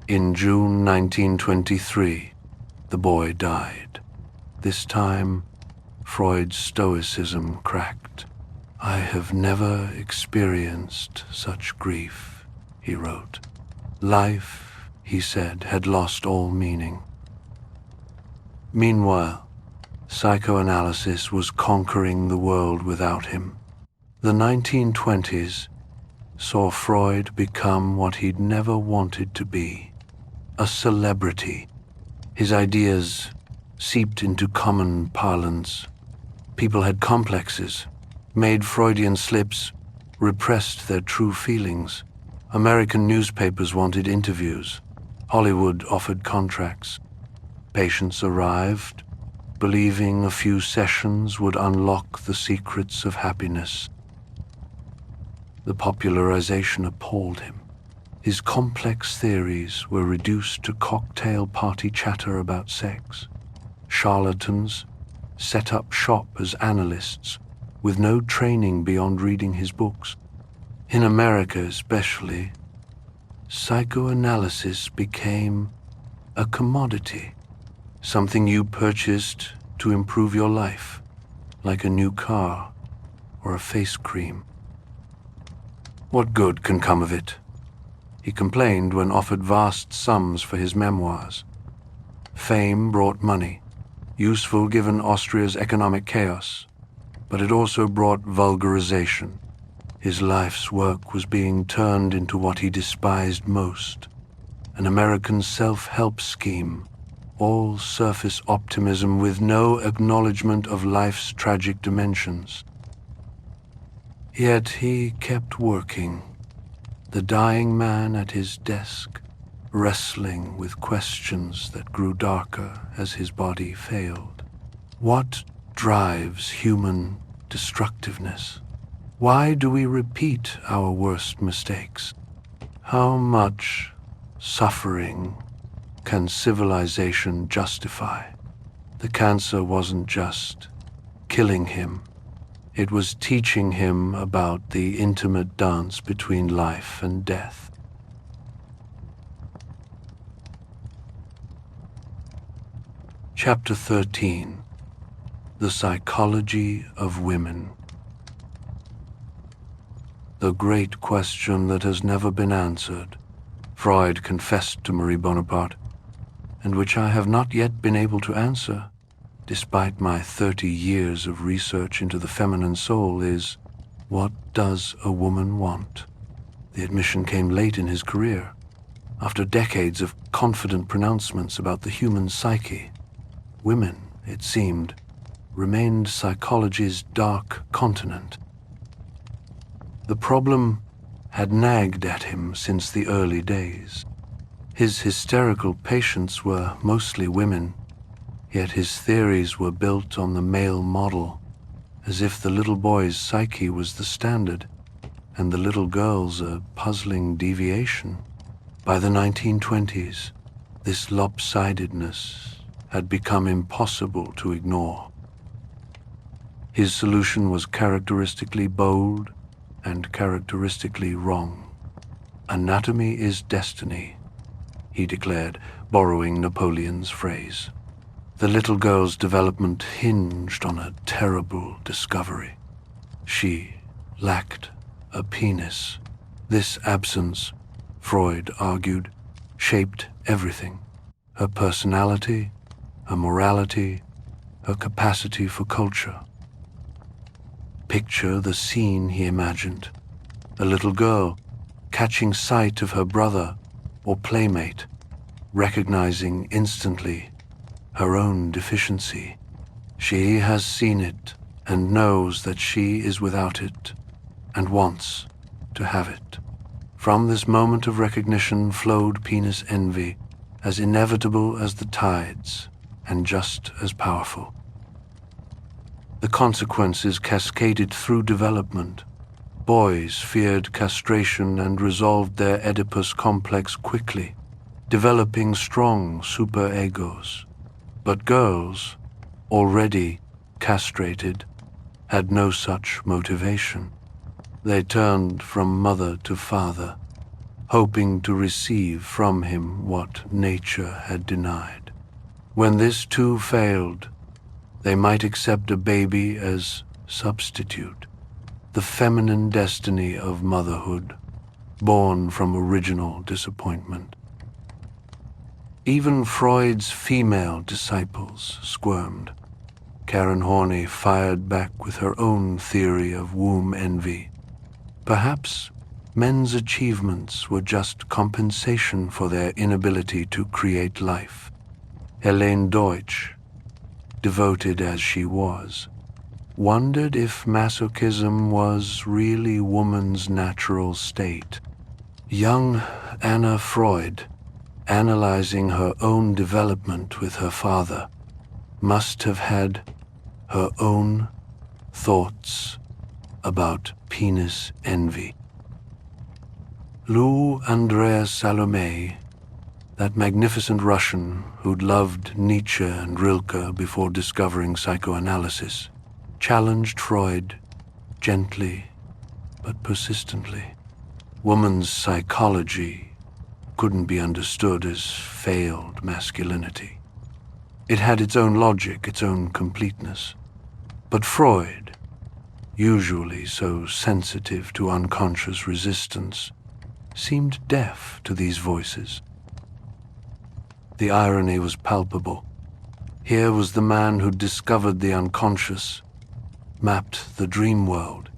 in June 1923, the boy died. This time, Freud's stoicism cracked. "I have never experienced such grief," he wrote. Life, he said, had lost all meaning. Meanwhile, psychoanalysis was conquering the world without him. The 1920s saw Freud become what he'd never wanted to be, a celebrity. His ideas seeped into common parlance. People had complexes, made Freudian slips, repressed their true feelings, American newspapers wanted interviews. Hollywood offered contracts. Patients arrived, believing a few sessions would unlock the secrets of happiness. The popularization appalled him. His complex theories were reduced to cocktail party chatter about sex. Charlatans set up shop as analysts with no training beyond reading his books. In America especially, psychoanalysis became a commodity, something you purchased to improve your life, like a new car or a face cream. What good can come of it? He complained when offered vast sums for his memoirs. Fame brought money, useful given Austria's economic chaos, but it also brought vulgarization. His life's work was being turned into what he despised most, an American self-help scheme, all surface optimism with no acknowledgement of life's tragic dimensions. Yet he kept working, the dying man at his desk, wrestling with questions that grew darker as his body failed. What drives human destructiveness? Why do we repeat our worst mistakes? How much suffering can civilization justify? The cancer wasn't just killing him. It was teaching him about the intimate dance between life and death. Chapter 13. The Psychology of Women. The great question that has never been answered, Freud confessed to Marie Bonaparte, and which I have not yet been able to answer, despite my 30 years of research into the feminine soul, is, what does a woman want? The admission came late in his career, after decades of confident pronouncements about the human psyche. Women, it seemed, remained psychology's dark continent. The problem had nagged at him since the early days. His hysterical patients were mostly women, yet his theories were built on the male model, as if the little boy's psyche was the standard, and the little girl's a puzzling deviation. By the 1920s, this lopsidedness had become impossible to ignore. His solution was characteristically bold and characteristically wrong. Anatomy is destiny, he declared, borrowing Napoleon's phrase. The little girl's development hinged on a terrible discovery. She lacked a penis. This absence, Freud argued, shaped everything: her personality, her morality, her capacity for culture. Picture the scene he imagined: a little girl catching sight of her brother or playmate, recognizing instantly her own deficiency. She has seen it and knows that she is without it and wants to have it. From this moment of recognition flowed penis envy, as inevitable as the tides and just as powerful. The consequences cascaded through development. Boys feared castration and resolved their Oedipus complex quickly, developing strong superegos. But girls, already castrated, had no such motivation. They turned from mother to father, hoping to receive from him what nature had denied. When this too failed, they might accept a baby as substitute, the feminine destiny of motherhood, born from original disappointment. Even Freud's female disciples squirmed. Karen Horney fired back with her own theory of womb envy. Perhaps men's achievements were just compensation for their inability to create life. Helene Deutsch, devoted as she was, wondered if masochism was really woman's natural state. Young Anna Freud, analyzing her own development with her father, must have had her own thoughts about penis envy. Lou Andreas Salome, that magnificent Russian who'd loved Nietzsche and Rilke before discovering psychoanalysis, challenged Freud gently but persistently. Woman's psychology couldn't be understood as failed masculinity. It had its own logic, its own completeness. But Freud, usually so sensitive to unconscious resistance, seemed deaf to these voices. The irony was palpable. Here was the man who'd discovered the unconscious, mapped the dream world,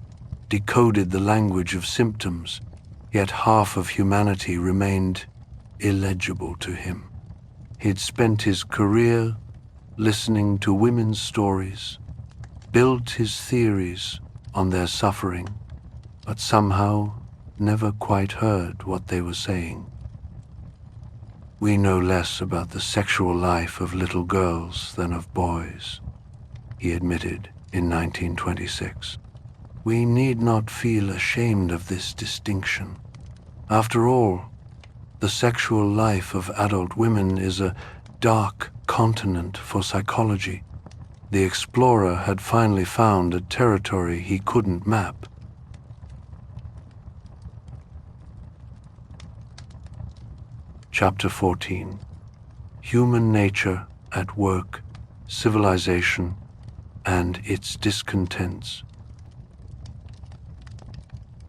decoded the language of symptoms, yet half of humanity remained illegible to him. He'd spent his career listening to women's stories, built his theories on their suffering, but somehow never quite heard what they were saying. We know less about the sexual life of little girls than of boys, he admitted in 1926. We need not feel ashamed of this distinction. After all, the sexual life of adult women is a dark continent for psychology. The explorer had finally found a territory he couldn't map. Chapter 14. Human Nature at Work, Civilization, and its Discontents.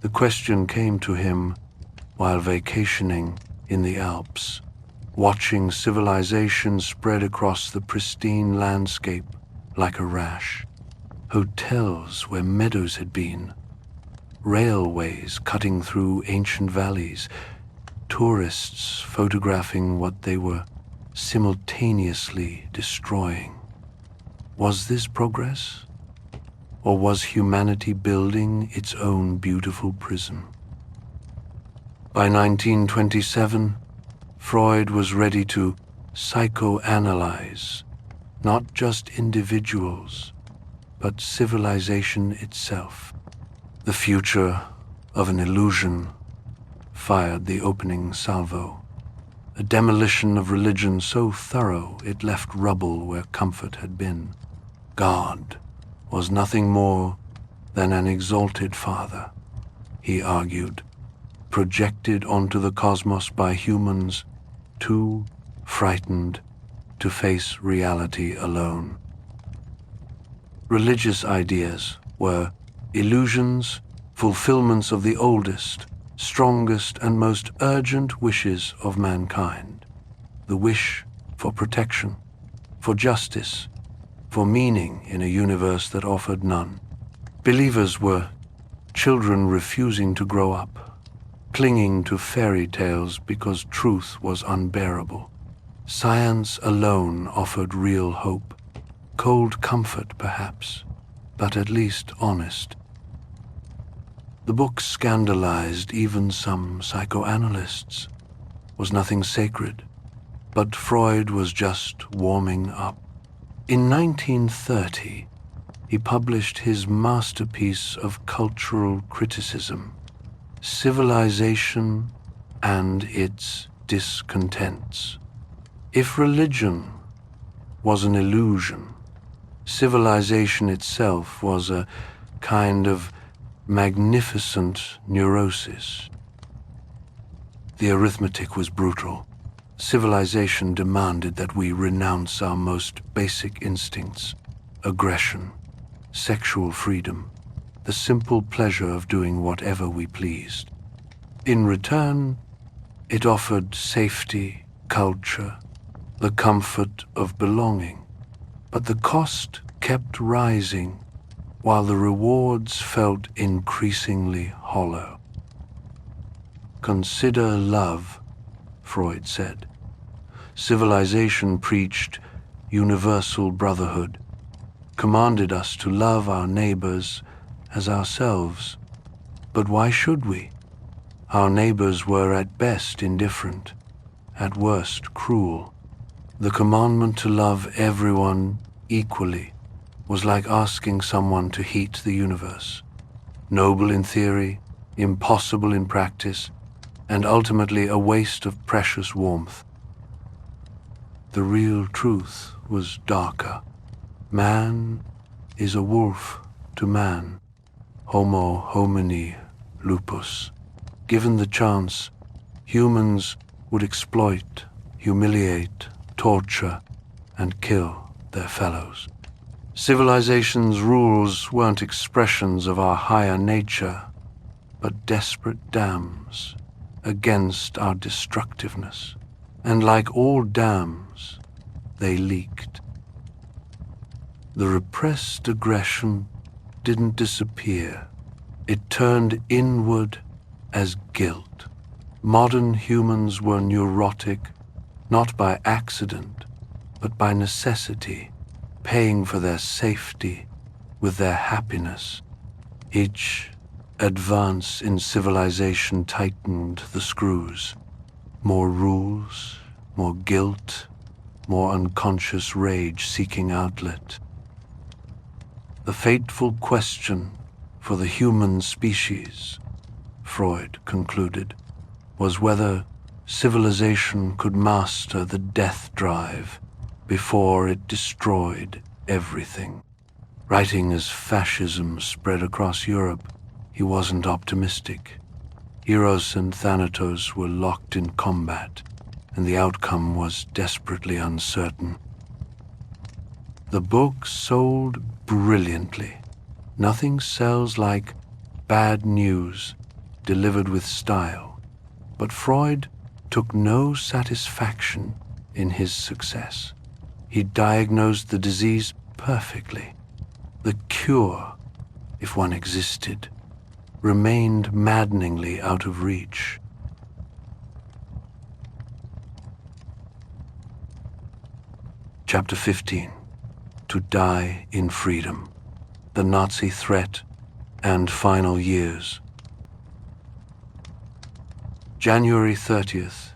The question came to him while vacationing in the Alps, watching civilization spread across the pristine landscape like a rash. Hotels where meadows had been, railways cutting through ancient valleys, tourists photographing what they were simultaneously destroying. Was this progress? Or was humanity building its own beautiful prison? By 1927, Freud was ready to psychoanalyze not just individuals, but civilization itself. The future of an illusion fired the opening salvo, a demolition of religion so thorough it left rubble where comfort had been. God was nothing more than an exalted father, he argued, projected onto the cosmos by humans too frightened to face reality alone. Religious ideas were illusions, fulfillments of the oldest, strongest, and most urgent wishes of mankind. The wish for protection, for justice, for meaning in a universe that offered none. Believers were children refusing to grow up, clinging to fairy tales because truth was unbearable. Science alone offered real hope, cold comfort perhaps, but at least honest. The book scandalized even some psychoanalysts. Was nothing sacred, but Freud was just warming up. In 1930, he published his masterpiece of cultural criticism, Civilization and its Discontents. If religion was an illusion, civilization itself was a kind of magnificent neurosis. The arithmetic was brutal. Civilization demanded that we renounce our most basic instincts, aggression, sexual freedom, the simple pleasure of doing whatever we pleased. In return, it offered safety, culture, the comfort of belonging. But the cost kept rising, while the rewards felt increasingly hollow. Consider love, Freud said. Civilization preached universal brotherhood, commanded us to love our neighbors as ourselves. But why should we? Our neighbors were at best indifferent, at worst cruel. The commandment to love everyone equally was like asking someone to heat the universe. Noble in theory, impossible in practice, and ultimately a waste of precious warmth. The real truth was darker. Man is a wolf to man, homo homini lupus. Given the chance, humans would exploit, humiliate, torture, and kill their fellows. Civilization's rules weren't expressions of our higher nature, but desperate dams against our destructiveness. And like all dams, they leaked. The repressed aggression didn't disappear. It turned inward as guilt. Modern humans were neurotic, not by accident, but by necessity, paying for their safety with their happiness. Each advance in civilization tightened the screws. More rules, more guilt, more unconscious rage seeking outlet. The fateful question for the human species, Freud concluded, was whether civilization could master the death drive before it destroyed everything. Writing as fascism spread across Europe, he wasn't optimistic. Eros and Thanatos were locked in combat, and the outcome was desperately uncertain. The book sold brilliantly. Nothing sells like bad news delivered with style, but Freud took no satisfaction in his success. He diagnosed the disease perfectly. The cure, if one existed, remained maddeningly out of reach. Chapter 15. To Die in Freedom. The Nazi Threat and Final Years. January 30th,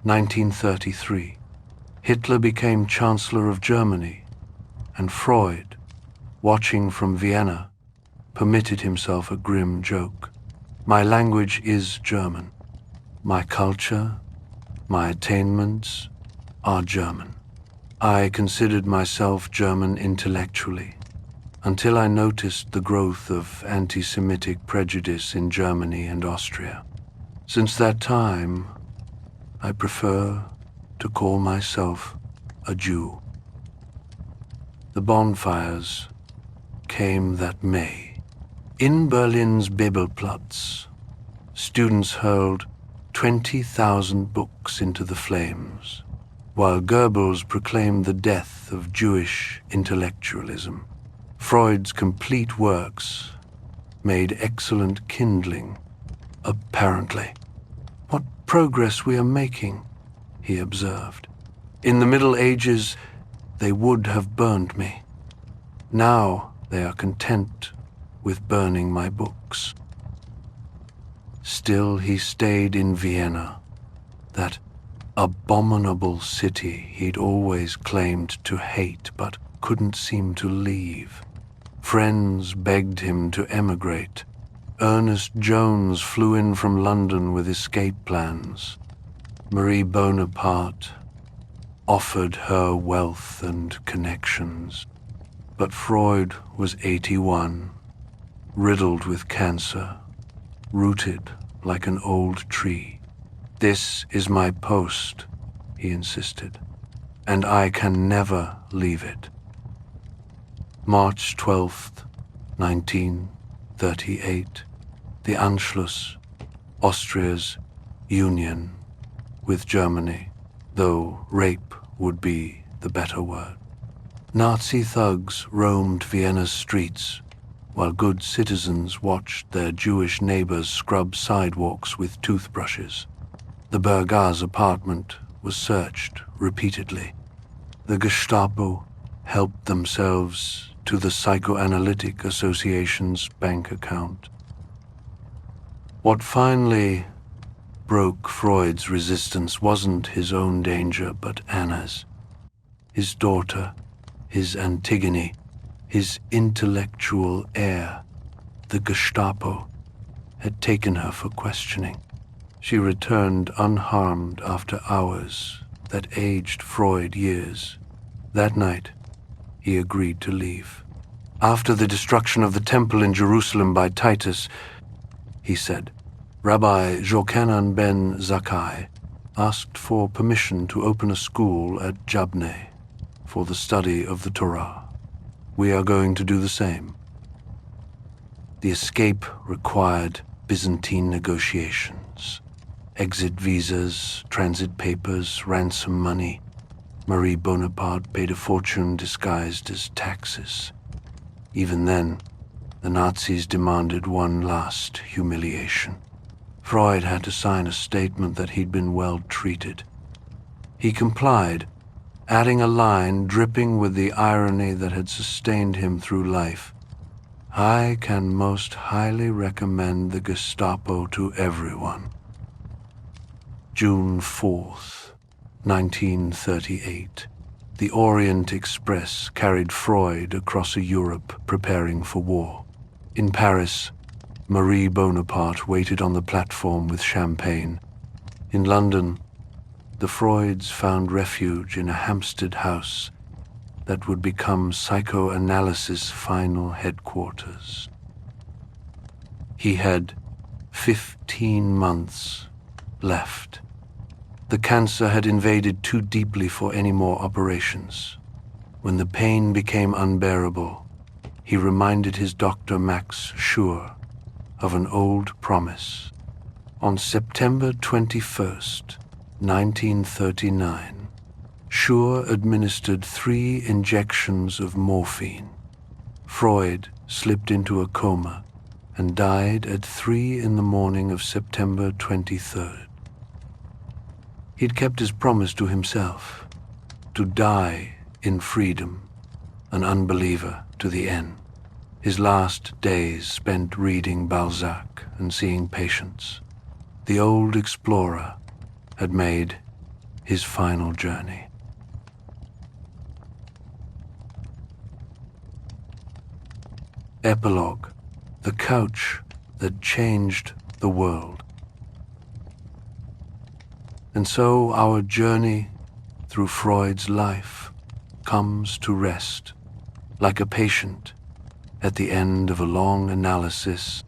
1933. Hitler became Chancellor of Germany, and Freud, watching from Vienna, permitted himself a grim joke. My language is German. My culture, my attainments are German. I considered myself German intellectually, until I noticed the growth of anti-Semitic prejudice in Germany and Austria. Since that time, I prefer to call myself a Jew. The bonfires came that May. In Berlin's Bebelplatz, students hurled 20,000 books into the flames, while Goebbels proclaimed the death of Jewish intellectualism. Freud's complete works made excellent kindling, apparently. What progress we are making, he observed. In the Middle Ages, they would have burned me. Now they are content with burning my books. Still he stayed in Vienna, that abominable city he'd always claimed to hate but couldn't seem to leave. Friends begged him to emigrate. Ernest Jones flew in from London with escape plans. Marie Bonaparte offered her wealth and connections. But Freud was 81, riddled with cancer, rooted like an old tree. This is my post, he insisted, and I can never leave it. March 12th, 1938, the Anschluss, Austria's union with Germany, though rape would be the better word. Nazi thugs roamed Vienna's streets, while good citizens watched their Jewish neighbors scrub sidewalks with toothbrushes. The Berghaus apartment was searched repeatedly. The Gestapo helped themselves to the Psychoanalytic Association's bank account. What finally broke Freud's resistance wasn't his own danger, but Anna's. His daughter, his Antigone, his intellectual heir, the Gestapo, had taken her for questioning. She returned unharmed after hours that aged Freud years. That night, he agreed to leave. After the destruction of the temple in Jerusalem by Titus, he said, Rabbi Jochanan ben Zakkai asked for permission to open a school at Jabneh for the study of the Torah. We are going to do the same. The escape required Byzantine negotiations, exit visas, transit papers, ransom money. Marie Bonaparte paid a fortune disguised as taxes. Even then, the Nazis demanded one last humiliation. Freud had to sign a statement that he'd been well treated. He complied, adding a line dripping with the irony that had sustained him through life. I can most highly recommend the Gestapo to everyone. June 4th, 1938. The Orient Express carried Freud across Europe preparing for war. In Paris, Marie Bonaparte waited on the platform with champagne. In London, the Freuds found refuge in a Hampstead house that would become Psychoanalysis' final headquarters. He had 15 months left. The cancer had invaded too deeply for any more operations. When the pain became unbearable, he reminded his doctor Max Schur of an old promise. On September 21st, 1939, Schur administered 3 injections of morphine. Freud slipped into a coma and died at 3 in the morning of September 23rd. He'd kept his promise to himself, to die in freedom, an unbeliever to the end. His last days spent reading Balzac and seeing patients. The old explorer had made his final journey. Epilogue, the couch that changed the world. And so our journey through Freud's life comes to rest, like a patient at the end of a long analysis.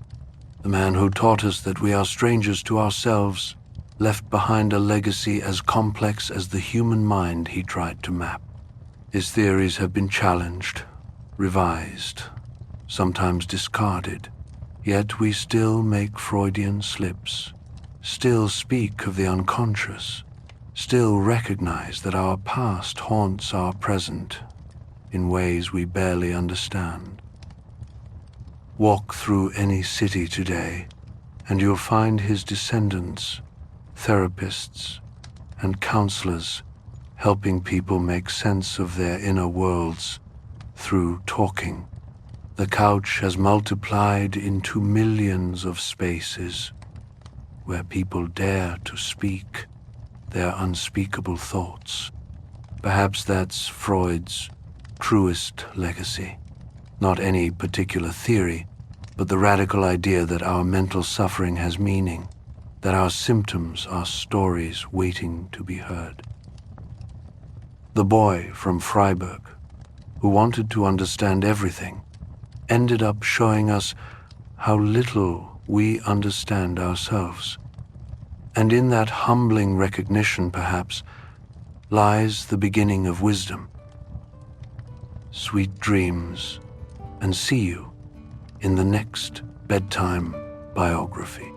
The man who taught us that we are strangers to ourselves left behind a legacy as complex as the human mind he tried to map. His theories have been challenged, revised, sometimes discarded, yet we still make Freudian slips, still speak of the unconscious, still recognize that our past haunts our present in ways we barely understand. Walk through any city today, and you'll find his descendants, therapists, and counselors helping people make sense of their inner worlds through talking. The couch has multiplied into millions of spaces where people dare to speak their unspeakable thoughts. Perhaps that's Freud's truest legacy. Not any particular theory, but the radical idea that our mental suffering has meaning, that our symptoms are stories waiting to be heard. The boy from Freiburg, who wanted to understand everything, ended up showing us how little we understand ourselves. And in that humbling recognition, perhaps, lies the beginning of wisdom. Sweet dreams, and see you in the next bedtime biography.